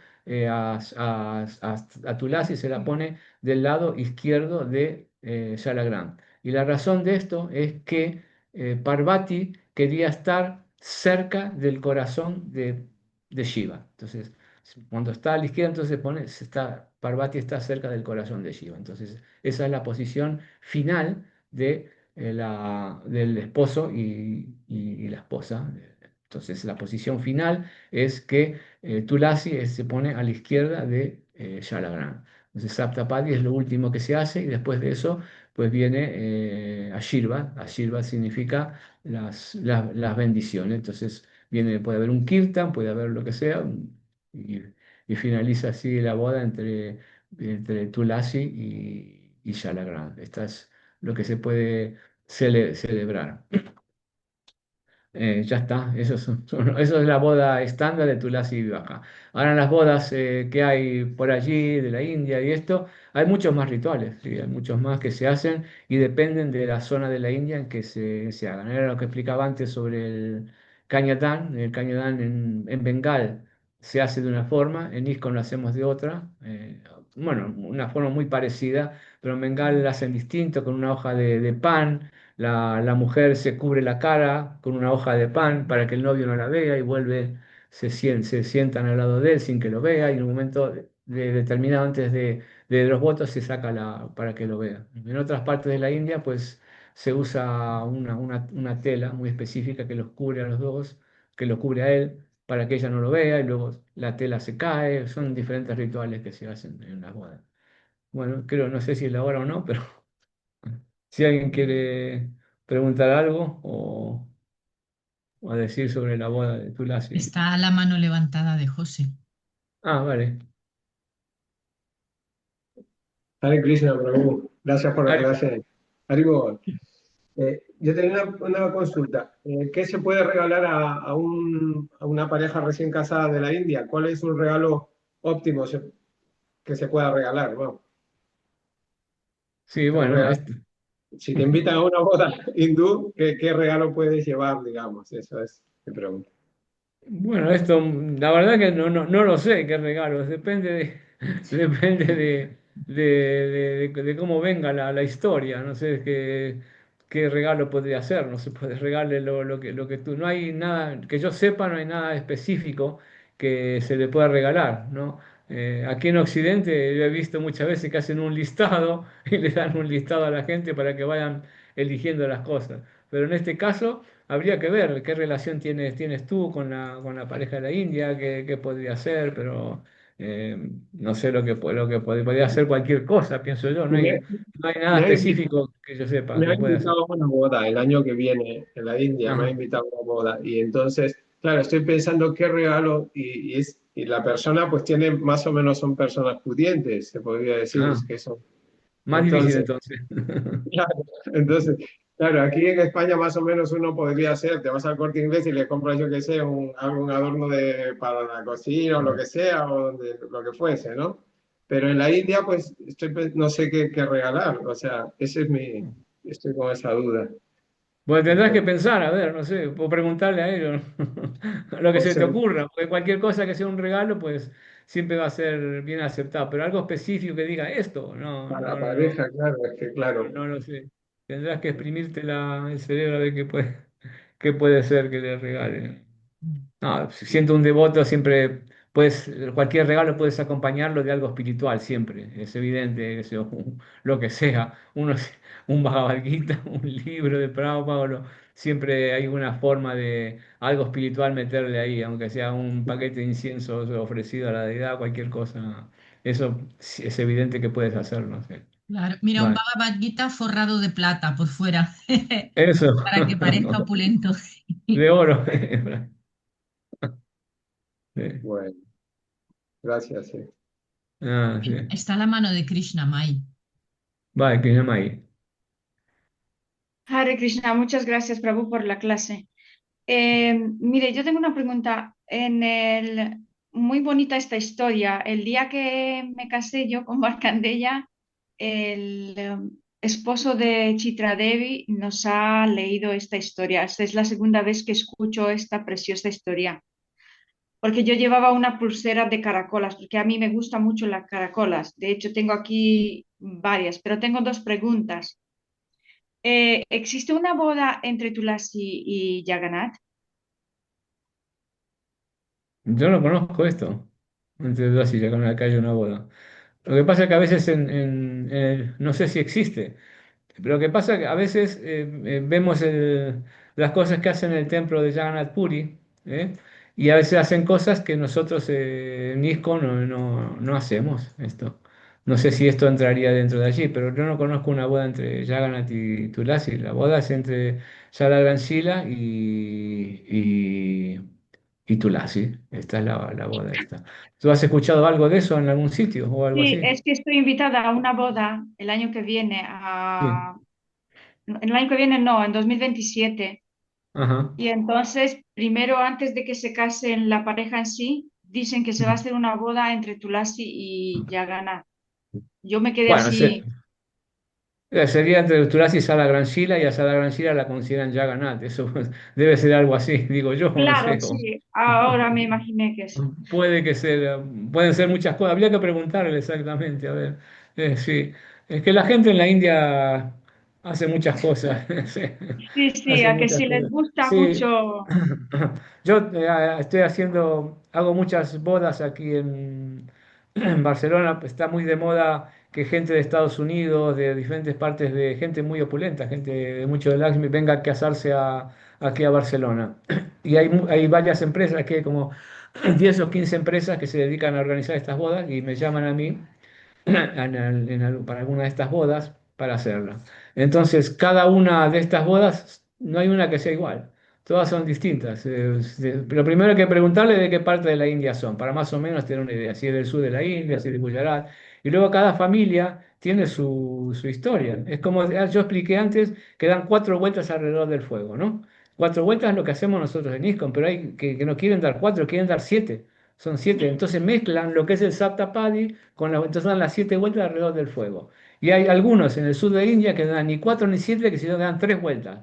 a Tulasi se la pone del lado izquierdo de Salagrán. Y la razón de esto es que Parvati quería estar cerca del corazón de Shiva. Entonces, cuando está a la izquierda, entonces Parvati está cerca del corazón de Shiva. Entonces, esa es la posición final del esposo y la esposa. Entonces, la posición final es que Tulasi se pone a la izquierda de Shalagrana. Entonces, Saptapadi es lo último que se hace y después de eso, pues viene Ashirvad. Ashirvad significa las bendiciones. Entonces, puede haber un kirtan, puede haber lo que sea, y, y finaliza así la boda entre Tulasi y Shalagram. Esta es lo que se puede celebrar. Ya está, eso es la boda estándar de Tulasi y Viveka. Ahora en las bodas que hay por allí, de la India y esto, hay muchos más rituales, ¿sí? Hay muchos más que se hacen y dependen de la zona de la India en que se hagan. Era lo que explicaba antes sobre el Cañatán. El Cañatán en Bengal se hace de una forma, en ISKCON lo hacemos de otra. Bueno, una forma muy parecida, pero en Bengal lo hacen distinto, con una hoja de pan. La mujer se cubre la cara con una hoja de pan para que el novio no la vea y vuelve, se sientan al lado de él sin que lo vea y en un momento determinado antes de los votos se saca para que lo vea. En otras partes de la India pues se usa una tela muy específica que los cubre a los dos, que lo cubre a él para que ella no lo vea y luego la tela se cae. Son diferentes rituales que se hacen en las bodas. Bueno, creo, no sé si es la hora o no, pero si alguien quiere preguntar algo o decir sobre la boda de Tulasi. Está la mano levantada de José. Ah, vale. Hare Krishna, Prabhu. Gracias por la Ari- clase. Haribo, yo tenía una consulta. ¿Qué se puede regalar a una pareja recién casada de la India? ¿Cuál es un regalo óptimo que se pueda regalar? Bueno, sí, un bueno, regalo. Si te invitan a una boda hindú, ¿qué regalo puedes llevar, digamos? Eso es mi pregunta. bueno, esto, la verdad que no lo sé qué regalos, depende depende de cómo venga la historia, no sé qué regalo podría ser, no se puede regalarle lo que tú, no hay nada, que yo sepa, no hay nada específico que se le pueda regalar, ¿no? Aquí en Occidente yo he visto muchas veces que hacen un listado y le dan un listado a la gente para que vayan eligiendo las cosas, pero en este caso... Habría que ver qué relación tienes tú con la pareja de la India, qué podría ser, pero no sé podría ser cualquier cosa, pienso yo. No hay, Me, no hay nada me ha invitado, específico que yo sepa me ha que pueda hacer. invitado a una boda el año que viene en la India, me ha Ajá. invitado a una boda. Y entonces, claro, estoy pensando qué regalo, y la persona pues tiene, más o menos son personas pudientes, se podría decir, Ah, es que son. más difícil Entonces, entonces. claro, entonces, claro, aquí en España más o menos uno podría hacer, te vas al Corte Inglés y le compras, yo qué sé, algún adorno para la cocina o lo que sea, o lo que fuese, ¿no? Pero en la India, pues, no sé qué regalar, o sea, estoy con esa duda. Bueno, tendrás que Entonces, pensar, a ver, no sé, o preguntarle a ellos lo que se pues, te ocurra, porque cualquier cosa que sea un regalo, pues siempre va a ser bien aceptado, pero algo específico que diga esto, no, para la no, no, no. pareja, claro, es que claro, No lo sé. Tendrás que exprimirte el cerebro a ver qué puede ser que le regalen. No, siendo un devoto siempre cualquier regalo puedes acompañarlo de algo espiritual, siempre. Es evidente que sea lo que sea. Un Bhagavad Gita, un libro de Prabhupada, siempre hay una forma de algo espiritual meterle ahí, aunque sea un paquete de incienso ofrecido a la deidad, cualquier cosa. Eso sí es evidente que puedes hacerlo. Sí. Claro, mira, un Vale. Bhagavad Gita forrado de plata por fuera, Eso. para que parezca opulento. De oro. Sí. bueno, gracias, sí. Ah, sí. Está la mano de Krishna Mai. Vale, que llama ahí. Hare Krishna, muchas gracias, Prabhu, por la clase. Mire, yo tengo una pregunta. Muy bonita esta historia. El día que me casé yo con Markandeya, el esposo de Chitra Devi nos ha leído esta historia. Esta es la segunda vez que escucho esta preciosa historia. Porque yo llevaba una pulsera de caracolas, porque a mí me gustan mucho las caracolas. De hecho, tengo aquí varias, pero tengo dos preguntas. ¿Existe una boda entre Tulasi y Jagannath? Yo no conozco esto. Entre dos y ya con la calle una boda. Lo que pasa es que a veces no sé si existe. Pero lo que pasa es que a veces vemos las cosas que hacen en el templo de Jagannath Puri, ¿eh? Y a veces hacen cosas que nosotros en ISKCON no hacemos esto. No sé si esto entraría dentro de allí, pero yo no conozco una boda entre Jagannath y Tulasi. La boda es entre Shalagram Shila y Tulasi. Esta es la boda esta. ¿Tú has escuchado algo de eso en algún sitio o algo Sí, así? es que estoy invitada a una boda el año que viene, Sí. el año que viene no, en 2027. Ajá. Y entonces, primero, antes de que se casen la pareja en sí, dicen que se va a hacer una boda entre Tulasi y Yagana. Yo me quedé Bueno, así, sería entre Tulasi y Sala Grancila y a Sala Grancila la consideran ya ganada. Eso debe ser algo así, digo yo, no claro, sé. sí, ahora me imaginé que sí. Puede que sea, pueden ser muchas cosas. Habría que preguntarle exactamente, a ver. Sí, es que la gente en la India hace muchas cosas. Sí, Sí, sí, hace a que muchas si les cosas. gusta Sí, mucho, yo hago muchas bodas aquí en Barcelona. Está muy de moda que gente de Estados Unidos, de diferentes partes, de gente muy opulenta, gente de mucho de Laxmi, venga a casarse aquí a Barcelona. Y hay varias empresas, que hay como 10 o 15 empresas que se dedican a organizar estas bodas y me llaman a mí para alguna de estas bodas para hacerla. Entonces, cada una de estas bodas, no hay una que sea igual, todas son distintas. Lo primero hay que preguntarle de qué parte de la India son, para más o menos tener una idea, si es del sur de la India, si es de Gujarat. Y luego cada familia tiene su historia. Es como yo expliqué antes, que dan 4 vueltas alrededor del fuego, ¿no? 4 vueltas es lo que hacemos nosotros en ISKCON, pero hay que no quieren dar 4, quieren dar 7. Son 7. Entonces mezclan lo que es el Saptapadi entonces dan las 7 vueltas alrededor del fuego. Y hay algunos en el sur de India que no dan ni 4 ni 7, que sino que dan 3 vueltas.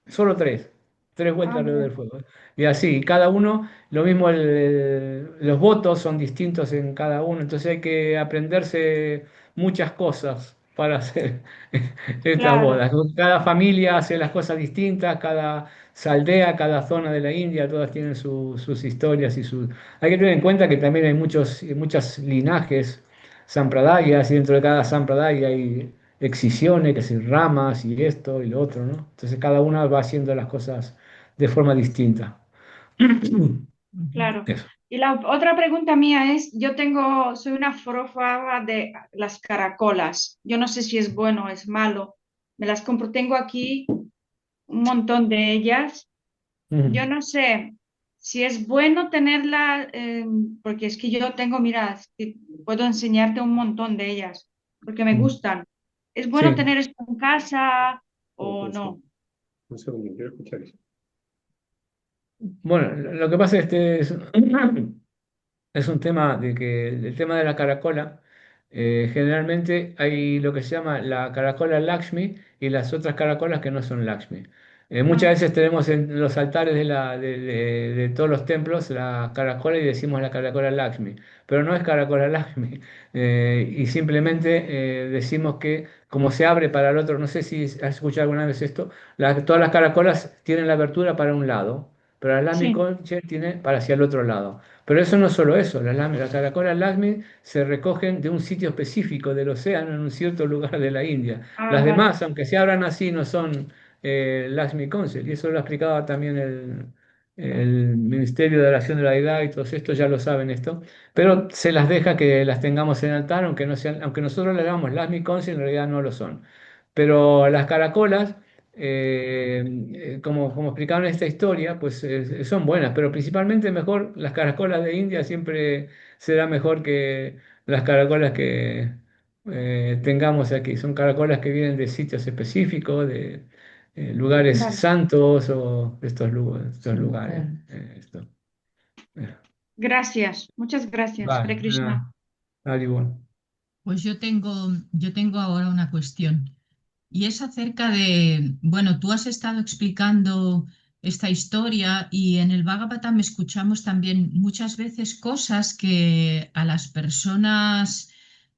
Solo 3. 3 vueltas ah, alrededor del mira, fuego. Y así, cada uno, lo mismo, los votos son distintos en cada uno. Entonces hay que aprenderse muchas cosas para hacer estas claro, bodas. Cada familia hace las cosas distintas, cada aldea, cada zona de la India, todas tienen sus historias y sus... Hay que tener en cuenta que también hay muchos linajes sampradayas y dentro de cada sampradaya hay excisiones, que son ramas y esto y lo otro, ¿no? Entonces cada una va haciendo las cosas de forma distinta. Ujú. claro. Eso. Y la otra pregunta mía es, soy una forofaba de las caracolas. Yo no sé si es bueno o es malo. Me las compro, tengo aquí un montón de ellas. Yo Mm, no sé si es bueno tenerla, porque es que yo tengo, mira, es que puedo enseñarte un montón de ellas, porque me mm. gustan. ¿Es bueno Sí. tener esto en casa o Un segundo, no? un segundo, quiero escuchar eso. Bueno, lo que pasa es que es un tema de que el tema de la caracola, generalmente hay lo que se llama la caracola Lakshmi y las otras caracolas que no son Lakshmi. Muchas Ah, veces tenemos en los altares de todos los templos la caracola y decimos la caracola Lakshmi, pero no es caracola Lakshmi. Y simplemente decimos que como se abre para el otro, no sé si has escuchado alguna vez esto, todas las caracolas tienen la abertura para un lado, pero la Lamy sí, Concher tiene para hacia el otro lado. Pero eso no es solo eso, las caracolas Lashmi se recogen de un sitio específico del océano en un cierto lugar de la India. ah, Las vale, demás, aunque se abran así, no son Lashmi Consel, y eso lo explicaba también el Ministerio de Oración de la Deidad y todos estos ya lo saben esto, pero se las deja que las tengamos en altar, aunque, no sean, aunque nosotros le damos Lashmi Consel, en realidad no lo son. Pero las caracolas como explicaron esta historia, pues son buenas, pero principalmente mejor las caracolas de India siempre será mejor que las caracolas que tengamos aquí. Son caracolas que vienen de sitios específicos, de lugares vale. santos o de estos lugares. Claro. Esto. Eh, Gracias, muchas gracias, Vale, Hare Krishna. Haribol. Pues yo tengo ahora una cuestión y es acerca de, bueno, tú has estado explicando esta historia y en el Bhagavatam escuchamos también muchas veces cosas que a las personas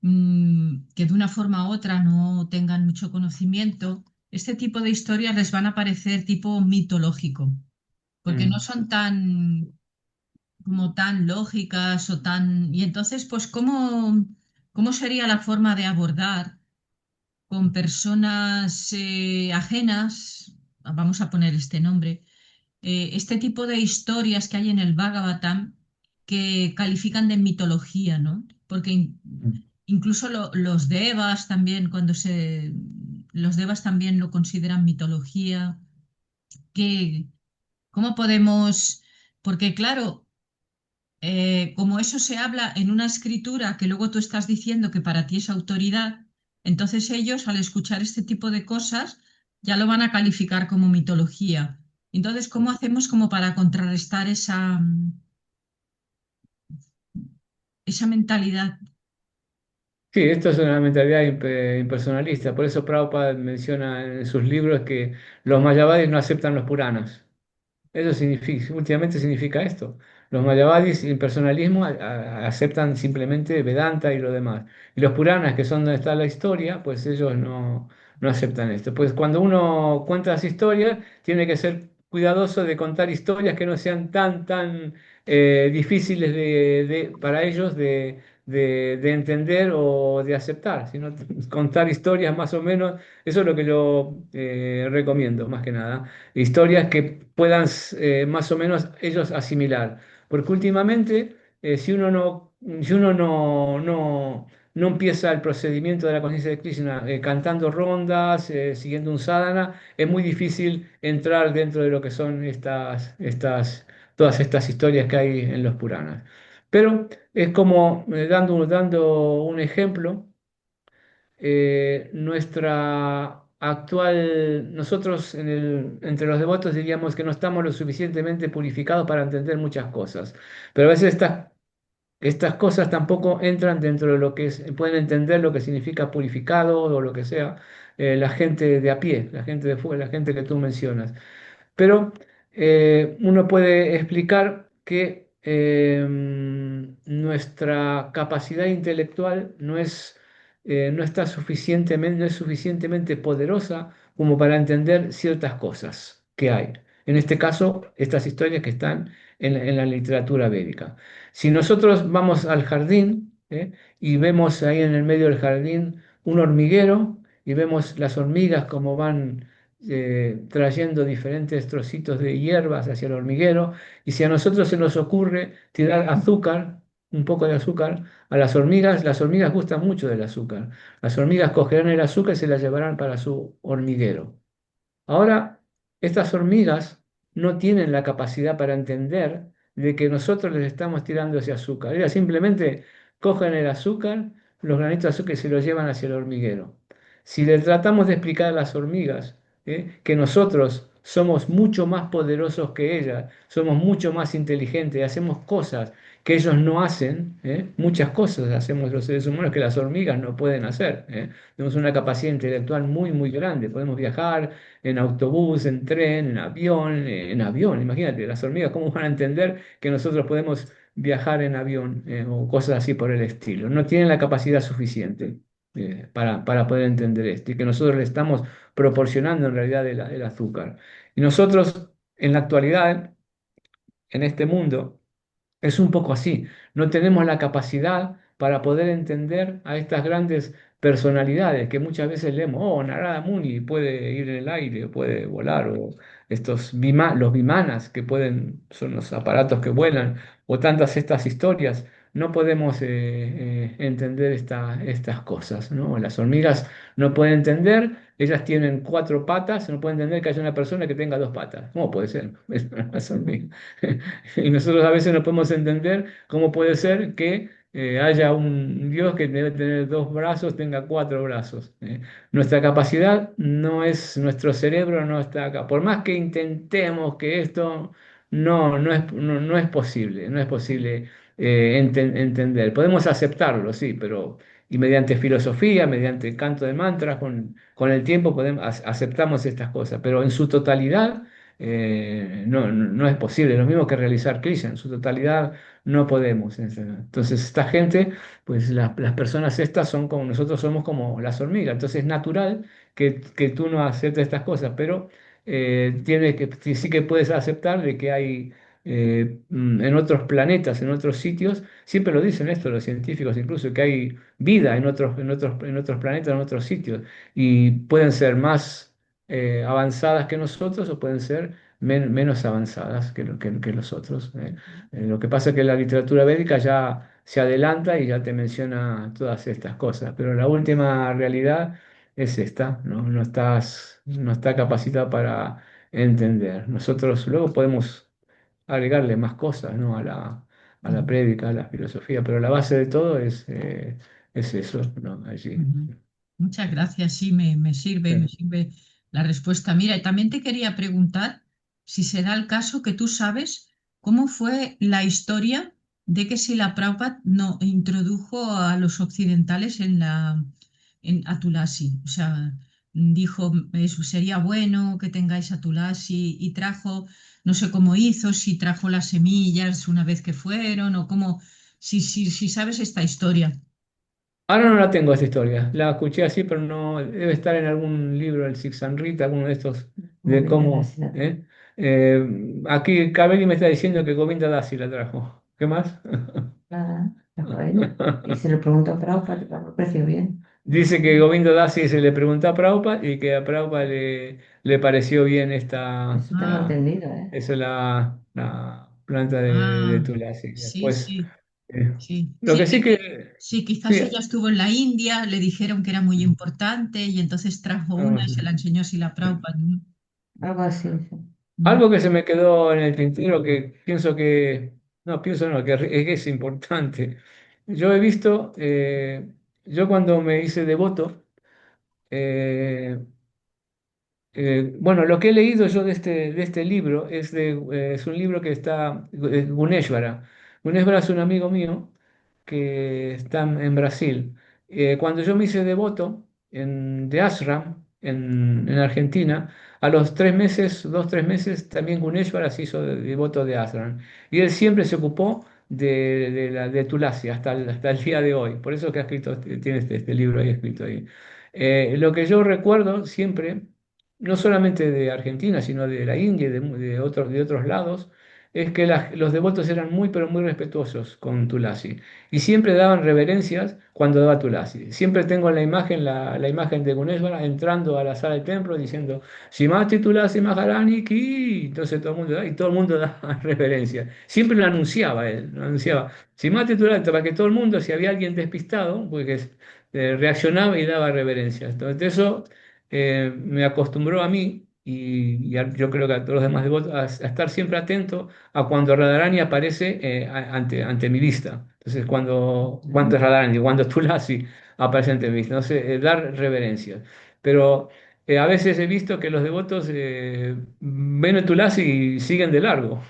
que de una forma u otra no tengan mucho conocimiento, este tipo de historias les van a parecer tipo mitológico, porque no Mm, son tan como tan lógicas o tan... Y entonces, pues, ¿cómo sería la forma de abordar con personas ajenas, vamos a poner este nombre, este tipo de historias que hay en el Bhagavatam que califican de mitología, ¿no? Porque mm. incluso los devas también, los devas también lo consideran mitología, que, ¿cómo podemos...? Porque claro, como eso se habla en una escritura que luego tú estás diciendo que para ti es autoridad, entonces ellos al escuchar este tipo de cosas ya lo van a calificar como mitología. Entonces, ¿cómo hacemos como para contrarrestar esa mentalidad? Sí, esto es una mentalidad impersonalista. Por eso Prabhupada menciona en sus libros que los mayavadis no aceptan los Puranas. Eso significa, últimamente significa esto. Los mayavadis y personalismo aceptan simplemente Vedanta y lo demás. Y los Puranas, que son donde está la historia, pues ellos no aceptan esto. Pues cuando uno cuenta las historias, tiene que ser cuidadoso de contar historias que no sean tan difíciles para ellos de entender o de aceptar, sino contar historias más o menos. Eso es lo que yo recomiendo, más que nada historias que puedan más o menos ellos asimilar. Porque últimamente, si uno no empieza el procedimiento de la conciencia de Krishna cantando rondas, siguiendo un sadhana, es muy difícil entrar dentro de lo que son todas estas historias que hay en los Puranas. Pero es como, dando un ejemplo, nosotros entre los devotos diríamos que no estamos lo suficientemente purificados para entender muchas cosas, pero a veces estas cosas tampoco entran dentro de lo que pueden entender lo que significa purificado o lo que sea, la gente de a pie, la gente de fuera, la gente que tú mencionas. Pero uno puede explicar que nuestra capacidad intelectual no es suficientemente poderosa como para entender ciertas cosas que hay. En este caso, estas historias que están en la literatura védica. Si nosotros vamos al jardín, y vemos ahí en el medio del jardín un hormiguero y vemos las hormigas como van trayendo diferentes trocitos de hierbas hacia el hormiguero, y si a nosotros se nos ocurre tirar azúcar, un poco de azúcar, a las hormigas gustan mucho del azúcar. Las hormigas cogerán el azúcar y se la llevarán para su hormiguero. Ahora, estas hormigas no tienen la capacidad para entender de que nosotros les estamos tirando ese azúcar. Ellas simplemente cogen el azúcar, los granitos de azúcar y se los llevan hacia el hormiguero. Si le tratamos de explicar a las hormigas que nosotros somos mucho más poderosos que ellas, somos mucho más inteligentes, hacemos cosas que ellos no hacen, muchas cosas hacemos los seres humanos que las hormigas no pueden hacer. Tenemos una capacidad intelectual muy grande, podemos viajar en autobús, en tren, en avión. Imagínate, las hormigas, ¿cómo van a entender que nosotros podemos viajar en avión o cosas así por el estilo? No tienen la capacidad suficiente para poder entender esto y que nosotros le estamos proporcionando en realidad el azúcar. Y nosotros, en la actualidad, en este mundo, es un poco así. No tenemos la capacidad para poder entender a estas grandes personalidades que muchas veces leemos, oh, Narada Muni puede ir en el aire, puede volar, o los vimanas que son los aparatos que vuelan, o tantas estas historias. No podemos entender estas cosas, ¿no? Las hormigas no pueden entender, ellas tienen cuatro patas, no pueden entender que haya una persona que tenga dos patas. ¿Cómo puede ser? Es una hormiga. Y nosotros a veces no podemos entender cómo puede ser que haya un Dios que debe tener dos brazos, tenga cuatro brazos. Nuestra capacidad no es, nuestro cerebro no está acá. Por más que intentemos que esto no es posible, no es posible entender. Podemos aceptarlo, sí, pero y mediante filosofía, mediante el canto de mantras, con el tiempo aceptamos estas cosas, pero en su totalidad no es posible, lo mismo que realizar Krishna, en su totalidad no podemos. Entonces, esta gente, pues las personas estas son como nosotros somos como las hormigas, entonces es natural que tú no aceptes estas cosas, pero sí que puedes aceptar de que hay en otros planetas, en otros sitios, siempre lo dicen esto los científicos, incluso que hay vida en otros planetas, en otros sitios, y pueden ser más avanzadas que nosotros o pueden ser menos avanzadas que los otros. Lo que pasa es que la literatura védica ya se adelanta y ya te menciona todas estas cosas, pero la última realidad es esta, ¿no? No está capacitado para entender. Nosotros luego podemos agregarle más cosas, ¿no? a la prédica, a la filosofía, pero la base de todo es eso, ¿no? Allí. Ujú. Muchas gracias, sí, me Sí. sirve la respuesta. Mira, y también te quería preguntar si se da el caso que tú sabes cómo fue la historia de que Srila Prabhupada no introdujo a los occidentales a Tulasi. O sea, dijo, eso sería bueno que tengáis a Tulasi y trajo, no sé cómo hizo, si trajo las semillas una vez que fueron o cómo, si sabes esta historia. Ahora no la tengo esa historia, la escuché así, pero no debe estar en algún libro del Sixanrita, alguno de estos, de Govinda cómo. Dasi la trajo. Aquí Cabelli me está diciendo que Govinda Dasi la trajo. ¿Qué más? Nada, trajo a ella. Y se lo preguntó a Prabhupada, y Prabhupada le pareció bien. Dice que Govinda Dasi se le preguntó a Prabhupada y que a Prabhupada le pareció bien Eso tengo Ah, entendido, ¿eh? esa la planta de ah, Tulasi. sí, Después, sí, eh, sí. lo que sí Sí, quizás sí, ella estuvo en la India, le dijeron que era muy importante y entonces trajo una y se la enseñó así la Prabhupada. Algo así, sí. algo que se me quedó en el tintero que pienso que, no, pienso no, que es importante. Yo he visto, yo cuando me hice devoto, eh, bueno, lo que he leído yo de este libro es un libro que está, Guneshwara. Guneshwara es un amigo mío que está en Brasil. Cuando yo me hice devoto de Ashram en Argentina, a los 3 meses, 2, 3 meses, también Guneshwara se hizo devoto de Ashram. Y él siempre se ocupó de Tulasi hasta el día de hoy. Por eso que ha escrito, tiene este libro ahí escrito ahí. Lo que yo recuerdo siempre no solamente de Argentina, sino de la India y de otros lados, es que los devotos eran muy, pero muy respetuosos con Tulasi y siempre daban reverencias cuando daba Tulasi. Siempre tengo en la imagen la imagen de Guneshwara entrando a la sala del templo diciendo Shrimati Tulasi Maharani Ki. Entonces todo el mundo da reverencia. Siempre lo anunciaba él, lo anunciaba Shrimati Tulasi para que todo el mundo, si había alguien despistado, pues reaccionaba y daba reverencias. Entonces eso me acostumbró a mí yo creo que a todos los demás devotos a estar siempre atento a cuando Radharani aparece ante mi vista. Entonces, cuando es Radharani, cuando Tulasi aparece ante mi vista. Entonces, dar reverencias. Pero a veces he visto que los devotos ven a Tulasi y siguen de largo,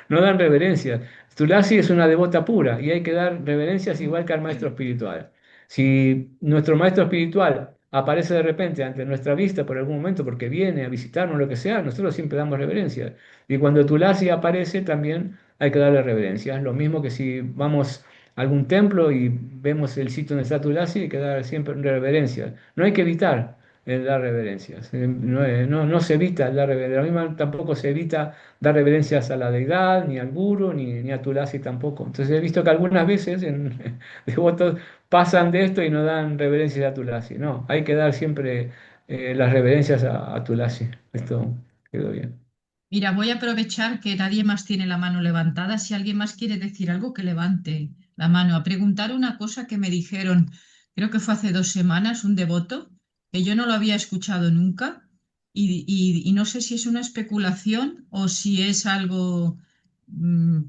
no dan reverencias. Tulasi es una devota pura y hay que dar reverencias igual que al maestro espiritual. Si nuestro maestro espiritual aparece de repente ante nuestra vista por algún momento porque viene a visitarnos, lo que sea, nosotros siempre damos reverencia. Y cuando Tulasi aparece también hay que darle reverencia. Es lo mismo que si vamos a algún templo y vemos el sitio donde está Tulasi, hay que dar siempre reverencia. No hay que evitar el dar reverencias. No se evita el dar reverencias. Lo mismo tampoco se evita dar reverencias a la deidad, ni al guru, ni a Tulasi tampoco. Entonces he visto que algunas veces en devotos pasan de esto y no dan reverencias a Tulasi. No, hay que dar siempre las reverencias a Tulasi. Esto quedó bien. Mira, voy a aprovechar que nadie más tiene la mano levantada. Si alguien más quiere decir algo, que levante la mano. A preguntar una cosa que me dijeron, creo que fue hace 2 semanas, un devoto, que yo no lo había escuchado nunca y no sé si es una especulación o si es algo mm,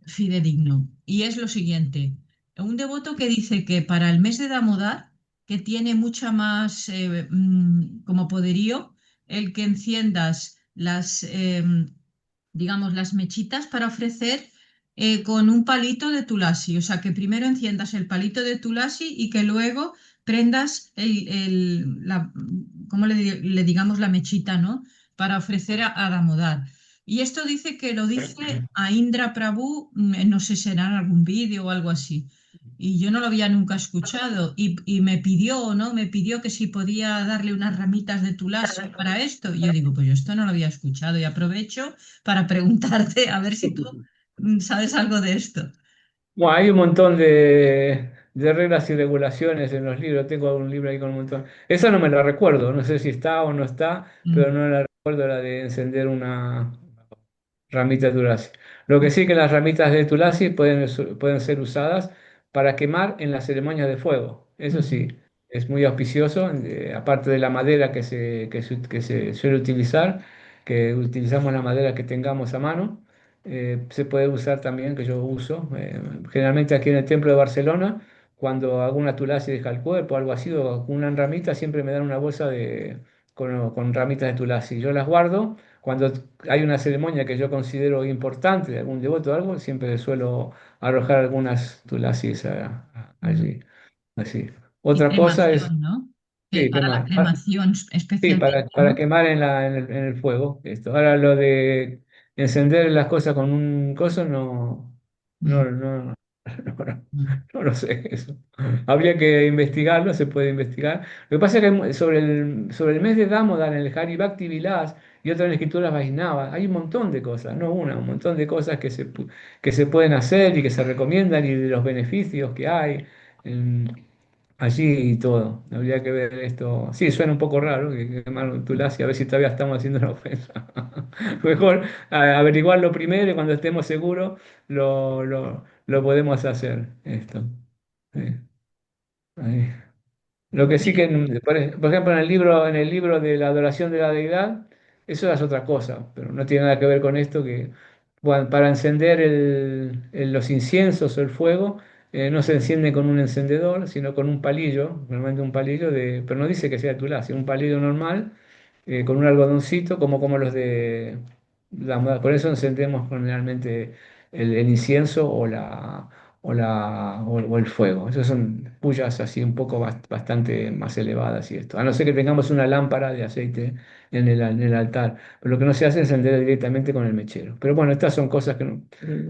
fidedigno. Y es lo siguiente, un devoto que dice que para el mes de Damodar, que tiene mucha más como poderío, el que enciendas digamos, las mechitas para ofrecer con un palito de tulasi. O sea, que primero enciendas el palito de tulasi y que luego prendas ¿cómo le digamos la mechita, ¿no? Para ofrecer a Damodar. Y esto dice que lo dice a Indra Prabhu, no sé, será en algún vídeo o algo así. Y yo no lo había nunca escuchado. Y me pidió, ¿no? Me pidió que si podía darle unas ramitas de tulasi para esto. Y yo digo, pues yo esto no lo había escuchado. Y aprovecho para preguntarte a ver si tú sabes algo de esto. Bueno, hay un montón de reglas y regulaciones en los libros. Tengo un libro ahí con un montón. Esa no me la recuerdo. No sé si está o no está, pero Mm, no la recuerdo la de encender una ramita de Tulasi. Lo que sí que las ramitas de Tulasi pueden ser usadas para quemar en las ceremonias de fuego. Eso ujú, sí, es muy auspicioso, aparte de la madera que se suele utilizar, que utilizamos la madera que tengamos a mano. se puede usar también, que yo uso. Generalmente aquí en el templo de Barcelona, cuando alguna tulasia deja el cuerpo o algo así, o una ramita, siempre me dan una bolsa con ramitas de tulasia. Yo las guardo. Cuando hay una ceremonia que yo considero importante, de algún devoto o algo, siempre suelo arrojar algunas tulasis Mm. allí. Así. Y Otra cosa es, cremación, ¿no? Que sí, ¿qué para la más? cremación Sí, especialmente, para ¿no? quemar en el fuego. Esto. Ahora lo de encender las cosas con un coso no, Mm, no, no, mm. no lo sé eso. Habría que investigarlo, se puede investigar. Lo que pasa es que sobre el mes de Damodar en el Hari Bhakti Vilas y otras en escrituras Vaishnavas hay un montón de cosas, no una, un montón de cosas que se pueden hacer y que se recomiendan y de los beneficios que hay. Allí y todo. Habría que ver esto. Sí, suena un poco raro que quemaron Tulasia, a ver si todavía estamos haciendo una ofensa. Mejor averiguarlo primero y cuando estemos seguros lo podemos hacer esto. Sí, ahí. Lo que sí Mira, que, por ejemplo, en el libro de la adoración de la deidad, eso es otra cosa, pero no tiene nada que ver con esto que para encender los inciensos o el fuego, no se enciende con un encendedor, sino con un palillo, normalmente un palillo pero no dice que sea tulasia, un palillo normal, con un algodoncito, como los de por eso encendemos generalmente el incienso o el fuego. Esas son pullas así un poco bastante más elevadas y esto. A no ser que tengamos una lámpara de aceite en el altar. Pero lo que no se hace es encender directamente con el mechero. Pero bueno, estas son cosas que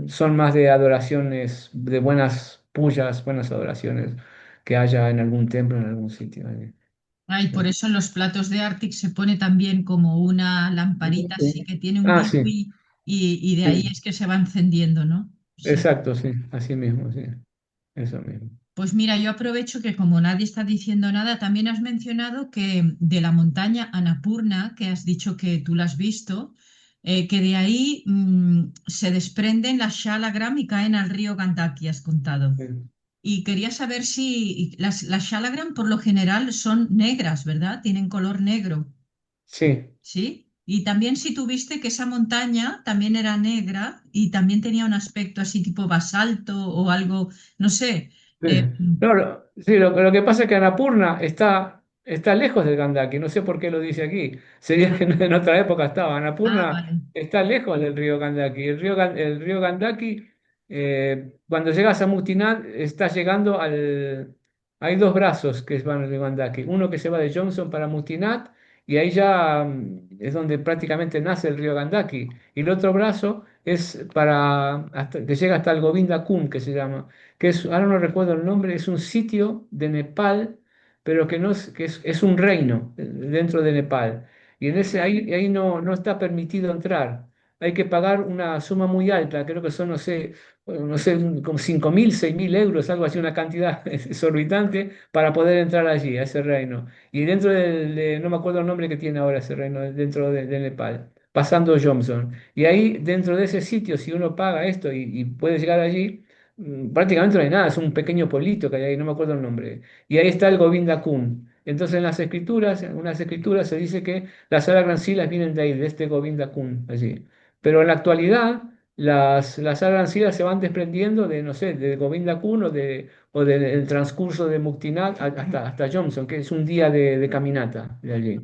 son más de adoraciones, de buenas pullas, buenas adoraciones que haya en algún templo, en algún sitio. y por eso en los platos de Arctic se pone también como una lamparita así Sí. que tiene un Ah, sí, birui y de ahí sí, es que se va encendiendo, ¿no? Sí. exacto, sí, así mismo, sí, eso mismo. Pues mira, yo aprovecho que como nadie está diciendo nada, también has mencionado que de la montaña Annapurna, que has dicho que tú la has visto, que de ahí se desprenden las Shalagram y caen al río Gandaki, has contado. Sí. Y quería saber si las Shalagram por lo general son negras, ¿verdad? Tienen color negro, Sí. ¿sí? Y también si tuviste que esa montaña también era negra y también tenía un aspecto así tipo basalto o algo, no sé. Sí. No, sí, lo que pasa es que Annapurna está lejos del Gandaki, no sé por qué lo dice aquí. Sería que en otra época estaba. Annapurna Vale. está lejos del río Gandaki. El río Gandaki, cuando llegas a Muktinad, estás llegando al. Hay dos brazos que van al río Gandaki. Uno que se va de Johnson para Muktinad, y ahí ya es donde prácticamente nace el río Gandaki. Y el otro brazo es que llega hasta el Govinda Kun, que se llama que es, ahora no recuerdo el nombre, es un sitio de Nepal, pero que, no es, que es un reino dentro de Nepal. Y en ahí no está permitido entrar. Hay que pagar una suma muy alta, creo que son, no sé, bueno, no sé, como 5.000, 6.000 euros, algo así, una cantidad exorbitante para poder entrar allí, a ese reino. Y dentro no me acuerdo el nombre que tiene ahora ese reino, dentro de Nepal, pasando Johnson. Y ahí, dentro de ese sitio, si uno paga esto y puede llegar allí, prácticamente no hay nada, es un pequeño pueblito que hay ahí, no me acuerdo el nombre. Y ahí está el Govinda Kun. Entonces en unas escrituras se dice que las Salas Grancilas vienen de ahí, de este Govinda Kun, allí. Pero en la actualidad las Salas Grancilas se van desprendiendo de, no sé, de Govinda Kun o del transcurso de Muktinad hasta Johnson, que es un día de caminata de allí.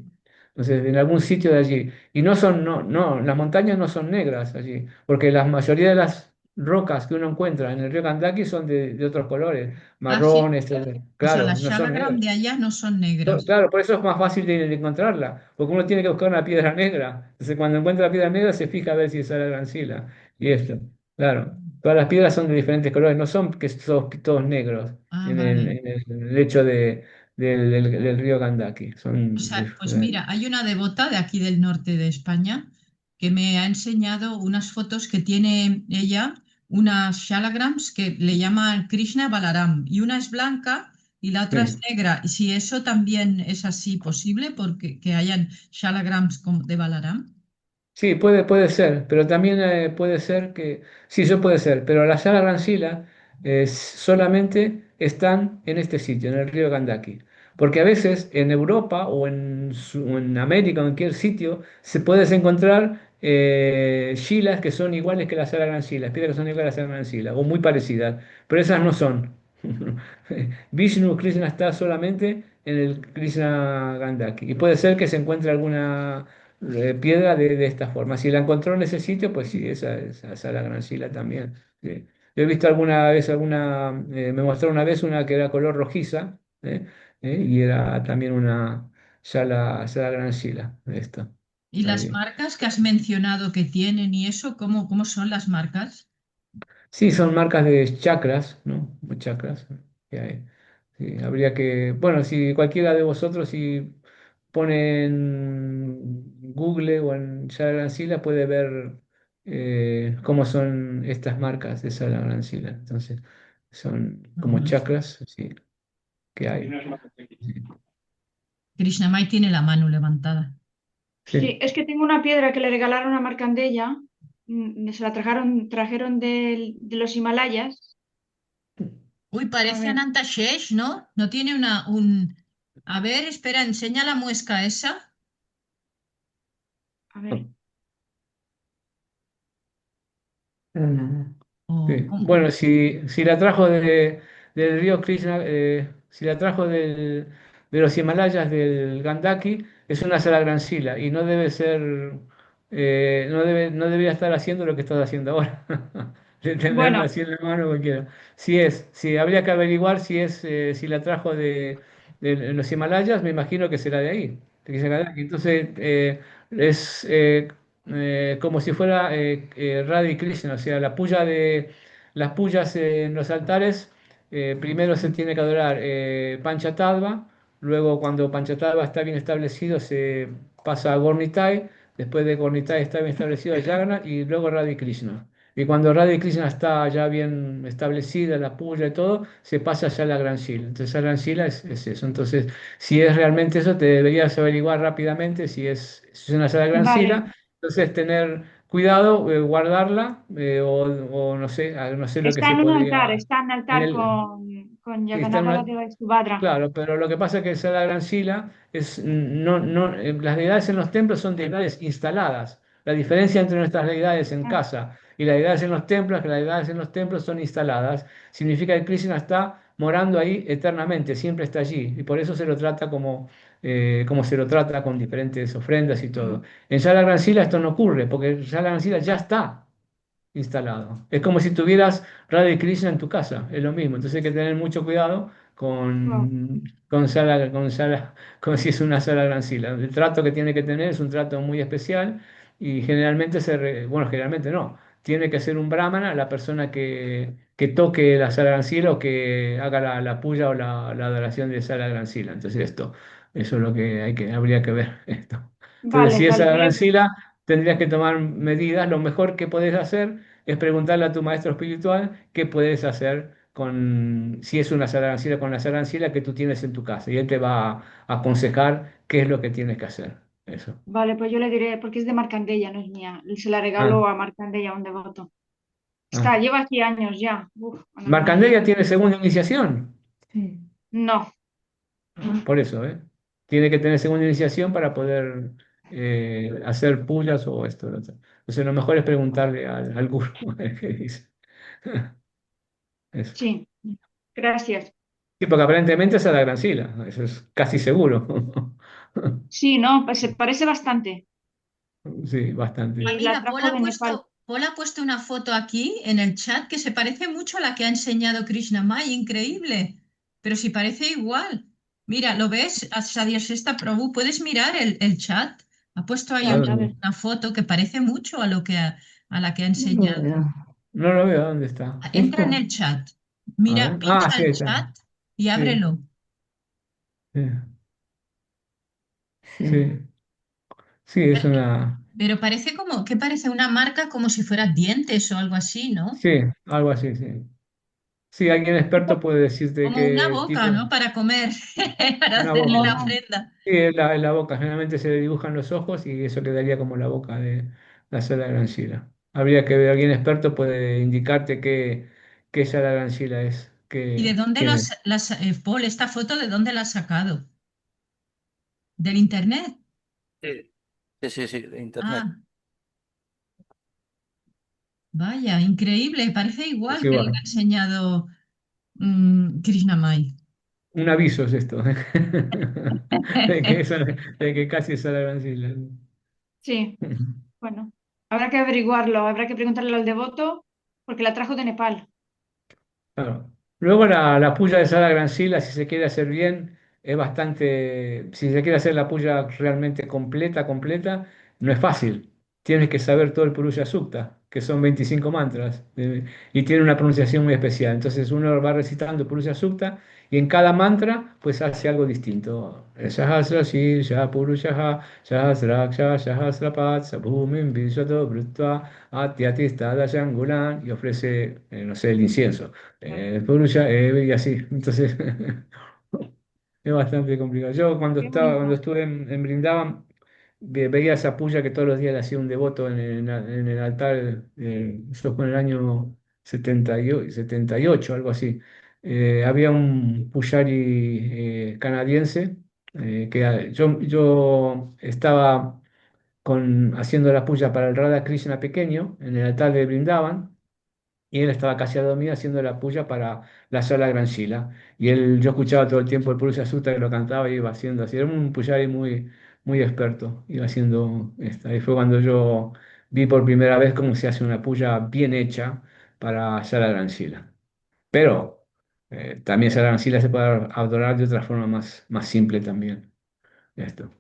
Entonces, en algún sitio de allí. Y las montañas no son negras allí, porque la mayoría de las rocas que uno encuentra en el río Kandaki son de otros colores, Ah, sí. marrones, O sea, claro, las no son Shalagram negras. de allá no son negras. Claro, por eso es más fácil de encontrarla, porque uno tiene que buscar una piedra negra. Entonces, cuando encuentra la piedra negra, se fija a ver si es la grancila. Y esto, claro, todas las piedras son de diferentes colores, no son que son todos negros Ah, vale. en el lecho del río Kandaki. O sea, pues mira, hay una devota de aquí del norte de España que me ha enseñado unas fotos que tiene ella, unas shalagrams que le llaman Krishna Balaram, y una es blanca y la otra es sí. negra. Y si eso también es así posible, porque que hayan shalagrams de Balaram. Sí, puede ser, pero también puede ser que, sí, eso puede ser, pero las salas Rancila solamente están en este sitio, en el río Gandaki. Porque a veces en Europa o en América o en cualquier sitio se puedes encontrar shilas que son iguales que la Sala Gran Sila, piedras que son iguales a la Sala Gran Sila, o muy parecidas, pero esas no son. Vishnu Krishna está solamente en el Krishna Gandaki. Y puede ser que se encuentre alguna piedra de esta forma. Si la encontró en ese sitio, pues sí, esa es la Gran Sila también. Sí. Yo he visto alguna vez me mostró una vez una que era color rojiza, y era también una Sala Gran Sila. Esto. ¿Y las Ahí. marcas que has mencionado que tienen y eso, cómo son las marcas? Sí, son marcas de chakras, ¿no? Chakras que hay. Sí, habría que, bueno, si cualquiera de vosotros, si pone en Google o en Sala puede ver cómo son estas marcas de Sala. Entonces, son como Ujú. chakras, sí, que hay. Sí. Krishnamai tiene la mano levantada. Sí, Sí. es que tengo una piedra que le regalaron a Marcandella, se la trajeron de los Himalayas. Uy, A parece ver, Ananta Shesh, ¿no? No tiene A ver, espera, enseña la muesca esa. a ver, Pero nada. O, Sí. Bueno, si la trajo del río Krishna, si la trajo de los Himalayas del Gandaki, es una Salagrancila y no debe ser, no debería estar haciendo lo que estás haciendo ahora, de tenerla bueno, así en la mano cualquiera. Si habría que averiguar si la trajo de los Himalayas, me imagino que será de ahí, de que será de aquí. Entonces, es como si fuera Radha Krishna, o sea, las puyas en los altares, primero se tiene que adorar Panchatattva, luego cuando Panchatattva está bien establecido se pasa a Gornitai, después de Gornitai está bien establecido a Jagannath y luego Radha Krishna. Y cuando Radha Krishna está ya bien establecida, la puya y todo, se pasa ya a la Gran Sila. Entonces la Gran Sila es eso. Entonces, si es realmente eso, te deberías averiguar rápidamente si es una sala Gran vale. Sila. Entonces, tener cuidado, guardarla, o no sé lo que se podría. Está en En altar el, con sí, está Jagannath en una- Baladeva y Subhadra. claro, pero lo que pasa es que el Sala Gran Sila las deidades en los templos son deidades instaladas. La diferencia entre nuestras deidades en Ah, casa y las deidades en los templos, que las deidades en los templos son instaladas, significa que Krishna está morando ahí eternamente, siempre está allí, y por eso se lo trata como se lo trata con diferentes ofrendas y todo. En Sala Gran Sila esto no ocurre, porque Sala Gran Sila ya está instalado. Es como si tuvieras Radio Krishna en tu casa, es lo mismo. Entonces hay que tener mucho cuidado wow, con si es una sala gran sila. El trato que tiene que tener es un trato muy especial y generalmente bueno, generalmente no. Tiene que ser un brahmana la persona que toque la sala gran sila o que haga la puya o la adoración de sala gran sila. Entonces eso es lo que habría que ver esto. Entonces, vale, si es vale, sala gran sila, tendrías que tomar medidas. Lo mejor que podés hacer es preguntarle a tu maestro espiritual qué puedes hacer si es una sarancila con la sarancila que tú tienes en tu casa. Y él te va a aconsejar qué es lo que tienes que hacer. Eso. vale, pues yo le diré, porque es de Marcandella, no es mía. Se la Ah, regalo a Marcandella, un devoto. ah. Lleva aquí años ya. Uf, cuando la Marcandella conocí. tiene segunda iniciación. Sí. No, Por eso, ¿eh? Tiene que tener segunda iniciación para poder hacer pullas o esto, lo otro. Entonces, lo mejor es preguntarle al gurú a ver qué dice. Eso. sí, gracias. Sí, porque aparentemente es a la Gran Sila, eso es casi seguro. Sí, no, pues se parece bastante. Sí, bastante. Ah, Y la mira, trajo de Nepal. Paul ha puesto una foto aquí en el chat que se parece mucho a la que ha enseñado Krishnamai, increíble. Pero si parece igual. Mira, ¿lo ves? A Sadia Sesta Prabhu, puedes mirar el chat. Ha puesto ahí A Vale, ver, a ver. una foto que parece mucho a la que ha No lo enseñado. veo. no lo veo, ¿dónde está? Entra en Esto. el chat. A Mira, ver. Ah, pincha sí, el ahí chat está. y Sí, ábrelo. sí, Sí. sí, sí, es una. Pero parece que parece una marca como si fuera dientes o algo así, ¿no? Sí, algo así, sí. Sí, alguien experto puede decirte Como una qué boca, tipo. ¿no? Para comer, para Una hacerle boca, la sí. No, ofrenda. Sí, es la boca. Generalmente se le dibujan los ojos y eso quedaría como la boca de la sala granchila. Habría que ver, alguien experto puede indicarte qué sala granchila es, ¿Y de dónde quién es. Paul, esta foto de dónde la has sacado? ¿Del internet? Sí, sí, sí, sí, de internet. Ah, Vaya, increíble, parece Es igual que lo que igual. ha enseñado Krishnamai. Un aviso es esto, de que casi es la gran sigla. Sí, bueno, habrá que averiguarlo, habrá que preguntarle al devoto porque la trajo de Nepal. Claro. Luego la puya de Sala Gran Sila, si se quiere hacer bien, es bastante, si se quiere hacer la puya realmente completa, completa, no es fácil. Tienes que saber todo el Purusha Sukta, que son 25 mantras, y tiene una pronunciación muy especial. Entonces uno va recitando el Purusha Sukta y en cada mantra pues hace algo distinto. Sahasra Shirsha Purushaha Sahasraksha Sahasrapat Sabhumim Vishwato Bhrutva Atyatista Shangulan y ofrece, no sé, el incienso. Purusha, y así. Entonces, es bastante complicado. Yo Qué cuando bonito. estuve en Brindavan, veía esa puya que todos los días le hacía un devoto en el altar. Eso fue en el año 78 algo así. Había un puyari canadiense yo estaba haciendo la puya para el Radha Krishna pequeño en el altar de Brindavan. Y él estaba casi a dormir haciendo la puya para la sala Gran Shila. Y yo escuchaba todo el tiempo el Purusha Sutta que lo cantaba y iba haciendo así. Era un puyari muy, muy experto. Iba haciendo esta. Y fue cuando yo vi por primera vez cómo se hace una puya bien hecha para sala Gran Shila. Pero también sala Gran Shila se puede adorar de otra forma más simple también. Esto.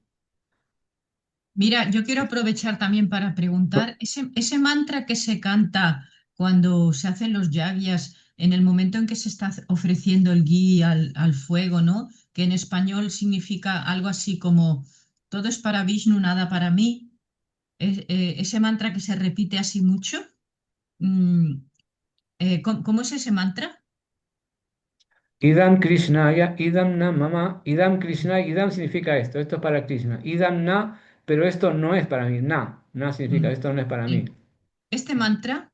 Mira, yo quiero aprovechar también para preguntar, ese mantra que se canta cuando se hacen los yagyas, en el momento en que se está ofreciendo el ghee al fuego, ¿no? Que en español significa algo así como todo es para Vishnu, nada para mí. Ese mantra que se repite así mucho. mm, ¿Cómo es ese mantra? Idam Krishnaya, Idam na mama, Idam Krishnaya, Idam significa esto es para Krishna. Idam na, pero esto no es para mí. Na significa Mm, esto no es para mí. sí. Este mantra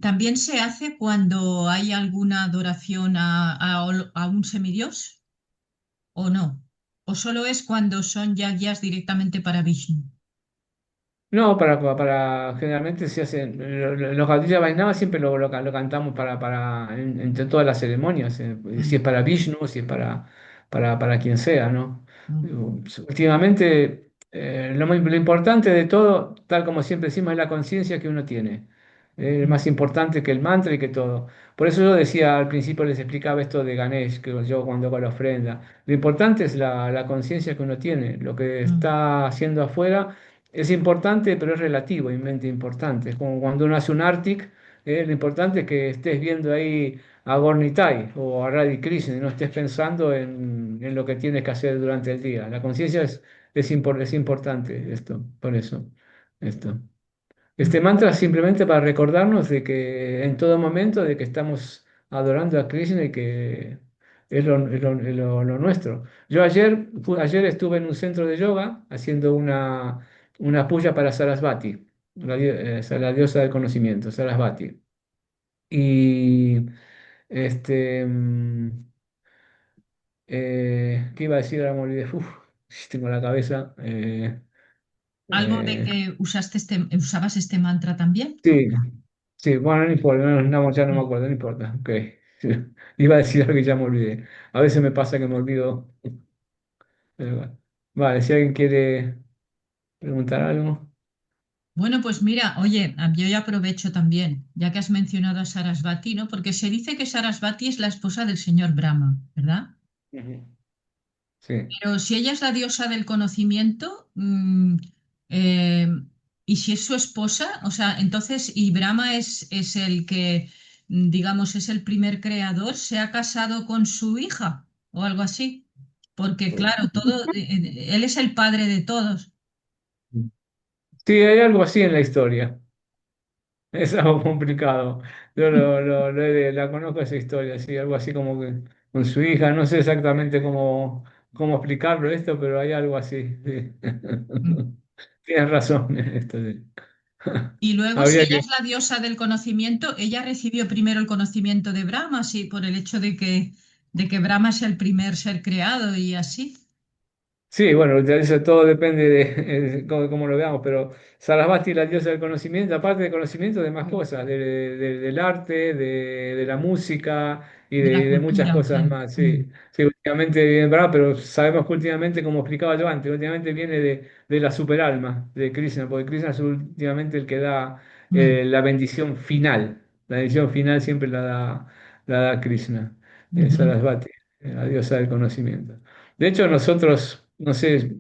también se hace cuando hay alguna adoración a un semidios, ¿o no? ¿O solo es cuando son yagyas directamente para Vishnu? No, generalmente se hacen, los Gaudiya Vaishnava siempre lo cantamos entre todas las ceremonias, si es Mm, para Vishnu, si es para quien sea, ¿no? mm, Últimamente, lo importante de todo, tal como siempre decimos, es la conciencia que uno tiene. Es mm, más importante que el mantra y que todo. Por eso yo decía al principio, les explicaba esto de Ganesh, que yo cuando hago la ofrenda. Lo importante es la conciencia que uno tiene, lo que mm, está haciendo afuera es importante, pero es relativo y mente importante. Es como cuando uno hace un Arctic, lo importante es que estés viendo ahí a Gornitai o a Radhi Krishna y no estés pensando en lo que tienes que hacer durante el día. La conciencia es importante esto, por eso. Esto. Este mm. mantra es simplemente para recordarnos de que en todo momento de que estamos adorando a Krishna y que es lo nuestro. Yo ayer estuve en un centro de yoga haciendo una puya para Sarasvati, la diosa del conocimiento, Sarasvati. Y este, ¿qué iba a decir? Ahora me olvidé. Uf, tengo la cabeza. ¿Algo de Eh, que usabas este mantra también? Sí, sí, bueno, no importa, no, ya no me Mm. acuerdo, no importa. Ok. Iba a decir algo que ya me olvidé. A veces me pasa que me olvido. Pero bueno. Vale, si alguien quiere preguntar algo. Bueno, pues mira, oye, yo ya aprovecho también, ya que has mencionado a Sarasvati, ¿no? Porque se dice que Sarasvati es la esposa del señor Brahma, ¿verdad? Ujú. Sí. Pero si ella es la diosa del conocimiento, eh, y si es su esposa, o sea, entonces, y Brahma es el que, digamos, es el primer creador, ¿se ha casado con su hija o algo así? Porque claro, él es el padre de todos. Sí, hay algo así en la historia. Es algo complicado. Yo la conozco esa historia, sí, algo así como que con su hija. No sé exactamente cómo explicarlo esto, pero hay algo así. Sí. Tienes razón en esto. Sí. Y luego, si Habría ella que. es la diosa del conocimiento, ella recibió primero el conocimiento de Brahma, sí, por el hecho de que Brahma es el primer ser creado y así. Sí, bueno, eso todo depende de cómo lo veamos, pero Sarasvati, la diosa del conocimiento, aparte del conocimiento, de más cosas, del arte, de la música y de la de muchas cultura, cosas sí. más. Sí, sí, últimamente viene, ¿verdad? Pero sabemos que últimamente, como explicaba yo antes, últimamente viene de la superalma de Krishna, porque Krishna es últimamente el que da Mm, la bendición final. La bendición final siempre la da Krishna, ujú, Sarasvati, la diosa del conocimiento. De hecho, nosotros, no sé,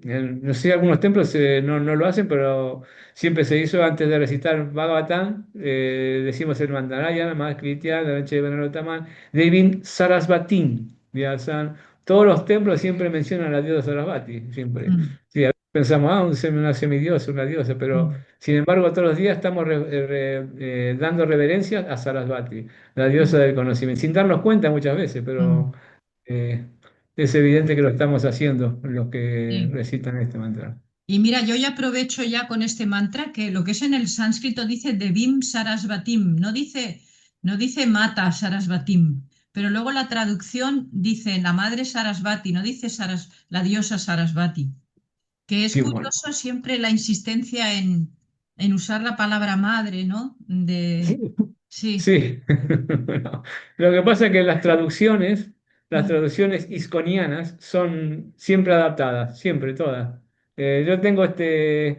algunos templos no lo hacen, pero siempre se hizo antes de recitar Bhagavatam, decimos el Mandarayana, Mahakritya, la noche de Venalotaman, Devin Sarasvatim, Vyasan. Todos los templos siempre mencionan a la diosa Sarasvati, siempre. mm, Sí, a veces pensamos, una semidiosa, una diosa, pero mm, sin embargo todos los días estamos dando reverencia a Sarasvati, la diosa mm, del conocimiento, sin darnos cuenta muchas veces, pero mm. eh, es evidente que lo estamos haciendo los que Sí. recitan este mantra. Y mira, yo ya aprovecho ya con este mantra que lo que es en el sánscrito dice Devim Sarasvatim, no dice Mata Sarasvatim, pero luego la traducción dice la madre Sarasvati, no dice la diosa Sarasvati, que es Sí, bueno. curioso siempre la insistencia en usar la palabra madre, ¿no? Sí. Sí, bueno, lo que pasa es que las Mm, traducciones isconianas son siempre adaptadas, siempre, todas. Yo tengo te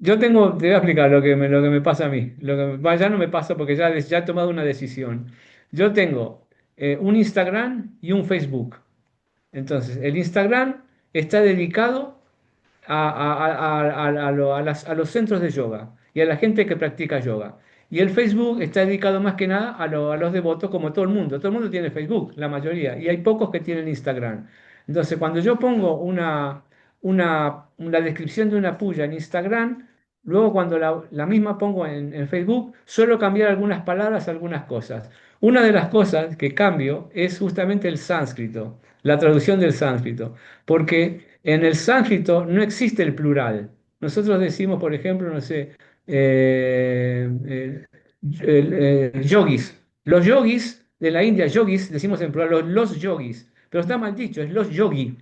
voy a explicar lo que me pasa a mí. Ya no me pasa porque ya he tomado una decisión. Yo tengo un Instagram y un Facebook. Entonces, el Instagram está dedicado a los centros de yoga y a la gente que practica yoga. Y el Facebook está dedicado más que nada a los devotos, como todo el mundo. Todo el mundo tiene Facebook, la mayoría, y hay pocos que tienen Instagram. Entonces, cuando yo pongo una descripción de una puya en Instagram, luego cuando la misma pongo en Facebook, suelo cambiar algunas palabras, algunas cosas. Una de las cosas que cambio es justamente el sánscrito, la traducción del sánscrito, porque en el sánscrito no existe el plural. Nosotros decimos, por ejemplo, no sé, yogis. Los yogis de la India, yogis, decimos en plural, los yogis, pero está mal dicho, es los mm, yogis.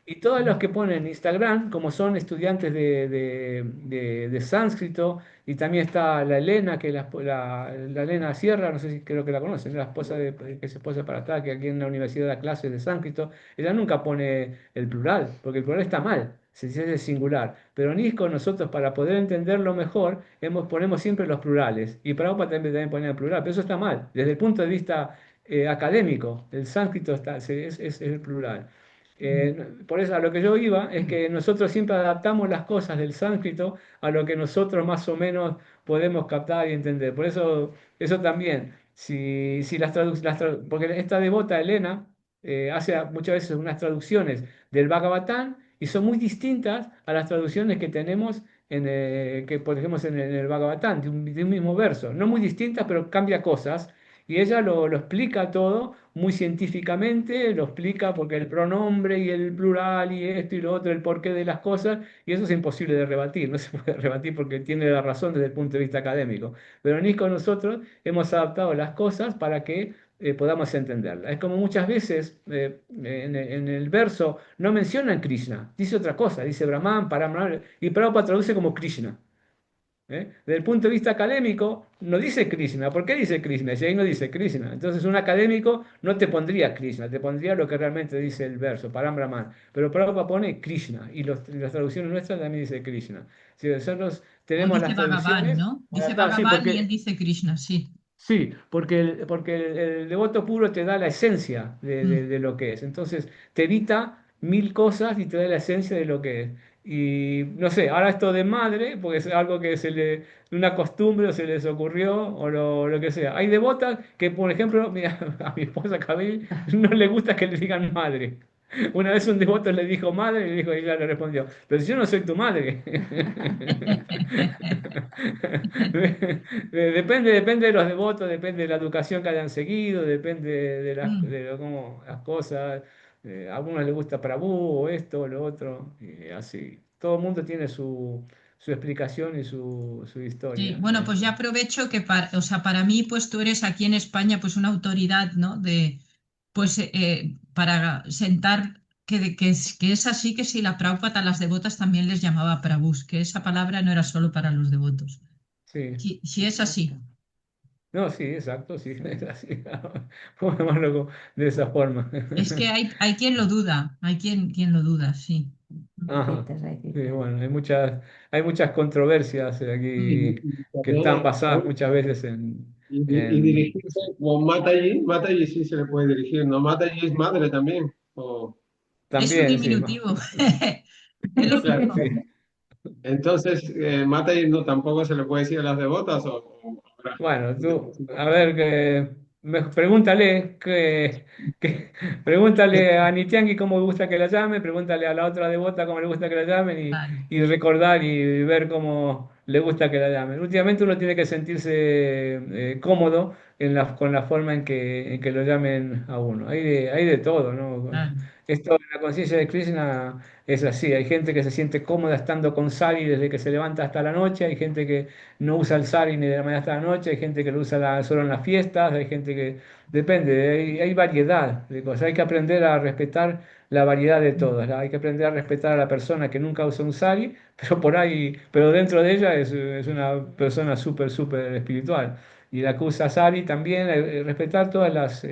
Y todos los que ponen Instagram, como son estudiantes de sánscrito, y también está la Elena, que es la Elena Sierra, no sé si creo que la conocen, la esposa que se esposa para acá, que aquí en la universidad da clases de sánscrito, ella nunca pone el plural, porque el plural está mal, se dice singular. Pero en ISKCON nosotros, para poder entenderlo mejor, ponemos siempre los plurales, y Prabhupada también pone el plural, pero eso está mal, desde el punto de vista académico, el sánscrito es el plural. mm, Por eso a lo que yo iba es que nosotros siempre adaptamos las cosas del sánscrito a lo que nosotros más o menos podemos captar y entender. Por eso también, si porque esta devota Elena hace muchas veces unas traducciones del Bhagavatam y son muy distintas a las traducciones que tenemos que por ejemplo en el Bhagavatam, de un mismo verso. No muy distintas, pero cambia cosas. Y ella lo explica todo muy científicamente, lo explica porque el pronombre y el plural y esto y lo otro, el porqué de las cosas, y eso es imposible de rebatir, no se puede rebatir porque tiene la razón desde el punto de vista académico. Pero ni con nosotros hemos adaptado las cosas para que podamos entenderlas. Es como muchas veces en el verso no mencionan Krishna, dice otra cosa, dice Brahman, Paraman, y Prabhupada traduce como Krishna. Desde el punto de vista académico, no dice Krishna. ¿Por qué dice Krishna? Si ahí no dice Krishna. Entonces, un académico no te pondría Krishna, te pondría lo que realmente dice el verso, Param Brahman. Pero Prabhupada pone Krishna y las traducciones nuestras también dice Krishna. Si nosotros O tenemos dice las Bhagavan, traducciones ¿no? Dice adaptadas, sí, Bhagavan y él porque dice Krishna, sí. sí, porque el devoto puro te da la esencia de, Mm, de- de lo que es. Entonces, te evita mil cosas y te da la esencia de lo que es. Y no sé, ahora esto de madre, porque es algo que una costumbre o se les ocurrió o lo que sea. Hay devotas que, por ejemplo, mira, a mi esposa Camille no le gusta que le digan madre. Una vez un devoto le dijo madre y ella le respondió, pero si yo no soy tu madre. Depende de los devotos, depende de la educación que hayan seguido, depende mm. cómo las cosas. A algunos les gusta Prabhu o esto o lo otro, y así. Todo el mundo tiene su explicación y su Sí, historia bueno, de pues ya esto. aprovecho que o sea, para mí, pues tú eres aquí en España, pues una autoridad, ¿no? Pues para sentar que es así, que Srila Prabhupada a las devotas también les llamaba Prabhus, que esa palabra no era solo para los devotos. Sí. Sí es así. No, sí, exacto, sí, es así. Podemos llamarlo de esa forma. Es que hay quien lo duda, hay quien lo duda, sí. Ajá. Citas, hay Sí, citas. bueno, hay muchas controversias Y, aquí y que están también, basadas muchas veces en, y dirigirse como Mataji, Mataji sí se le puede dirigir, ¿no? Mataji es madre también. Es un también, sí, diminutivo, es lo Claro. mismo. sí. Entonces, Mataji no tampoco se le puede decir a las devotas o habrá. Bueno, tú, a ver, pregúntale, pregúntale a Nitiangi cómo le gusta que la llame, pregúntale a la otra devota cómo le gusta que la llamen Claro. y recordar y ver cómo le gusta que la llamen. Últimamente uno tiene que sentirse cómodo con la forma en que lo llamen a uno. Hay de todo, ¿no? Claro. Esto en la conciencia de Krishna es así. Hay gente que se siente cómoda estando con Sari desde que se levanta hasta la noche, hay gente que no usa el sari ni de la mañana hasta la noche, hay gente que lo usa solo en las fiestas, hay gente que... Depende, hay variedad de cosas, hay que aprender a respetar la variedad de todas, ¿no? Hay que aprender a respetar a la persona que nunca usa un sari, pero dentro de ella es una persona súper, súper espiritual. Y la que usa sari también, respetar todas las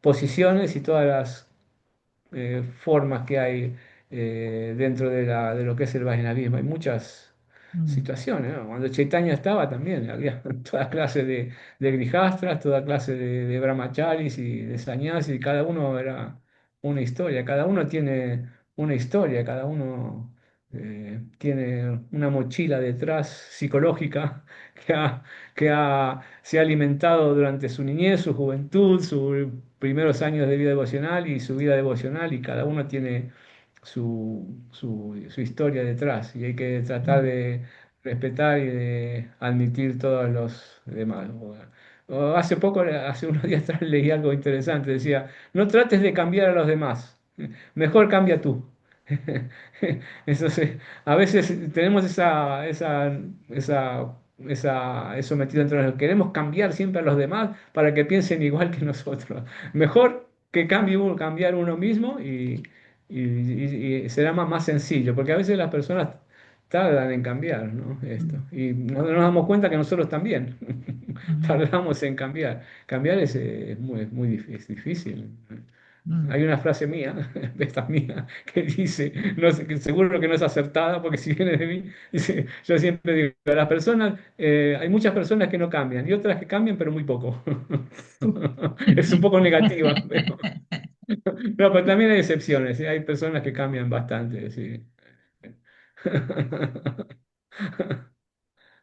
posiciones y todas las formas que hay dentro de lo que es el Vaisnavismo. Hay muchas Mm, situaciones, ¿no? Cuando Chaitanya estaba también, había toda clase de grijastras, toda clase de brahmacharis y de sannyasi, y cada uno era una historia, cada uno tiene una historia, cada uno tiene una mochila detrás psicológica que se ha alimentado durante su niñez, su juventud, sus primeros años de vida devocional y su vida devocional, y cada uno tiene su historia detrás, y hay que tratar mm, de respetar y de admitir todos los demás. Hace poco, hace unos días atrás, leí algo interesante, decía, no trates de cambiar a los demás, mejor cambia tú. Entonces, a veces tenemos eso metido entre nosotros. Queremos cambiar siempre a los demás para que piensen igual que nosotros. Mejor que cambiar uno mismo y será más sencillo, porque a veces las personas tardan en cambiar, ¿no? Esto. mm, Y no nos damos cuenta que nosotros también mm, tardamos en cambiar. Cambiar es muy difícil. mm. Hay una frase mía, esta mía, que dice, no sé, que seguro que no es acertada porque si viene de mí, dice, yo siempre digo, las personas, hay muchas personas que no cambian y otras que cambian pero muy poco. Es un poco negativa, no, pero también hay excepciones, ¿sí? Hay personas que cambian bastante, sí.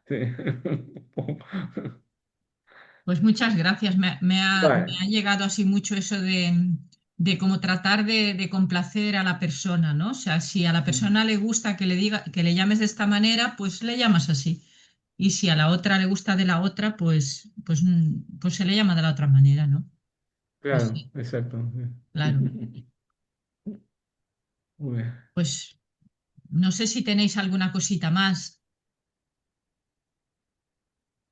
Sí. Pues muchas gracias. Me Bueno, ha llegado así mucho eso de cómo tratar de complacer a la persona, ¿no? O sea, si a la persona le gusta que le diga, que le llames de esta manera, pues le llamas así. Y si a la otra le gusta de la otra, pues se le llama de la otra manera, ¿no? claro, Así, exacto. claro. Muy bien. Pues no sé si tenéis alguna cosita más.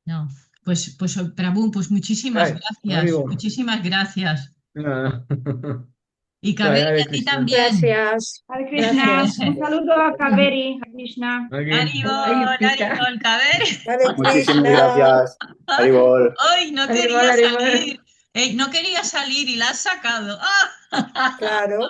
No. Pues Prabhu, pues muchísimas Ay, gracias. amigo, Muchísimas gracias. nada. Y Vale, Kaveri, Hare a ti Krishna. también. Gracias, Hare Krishna, gracias. un saludo a Kaveri, a Krishna. Aquí. Ay, Haribol, Pita. Haribol, Kaveri. Hare Muchísimas Krishna. gracias. Haribol. Hoy no Haribol, quería Haribol. salir. No quería salir y la has sacado. ¡Ah! Claro.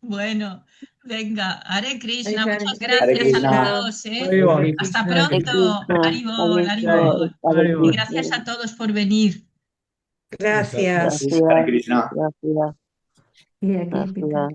Bueno, venga, Hare Ay, Krishna, Hare muchas Hare gracias a Krishna. Krishna. todos, ¿eh? Haribol. Hasta Krishna. Hare pronto. Krishna. Haribol, Hare Krishna. Haribol. Hare Y Haribol. gracias a Krishna. todos por venir. Exacto. Gracias. Hare Gracias. Krishna. Gracias. Y aquí, Pita. Gracias.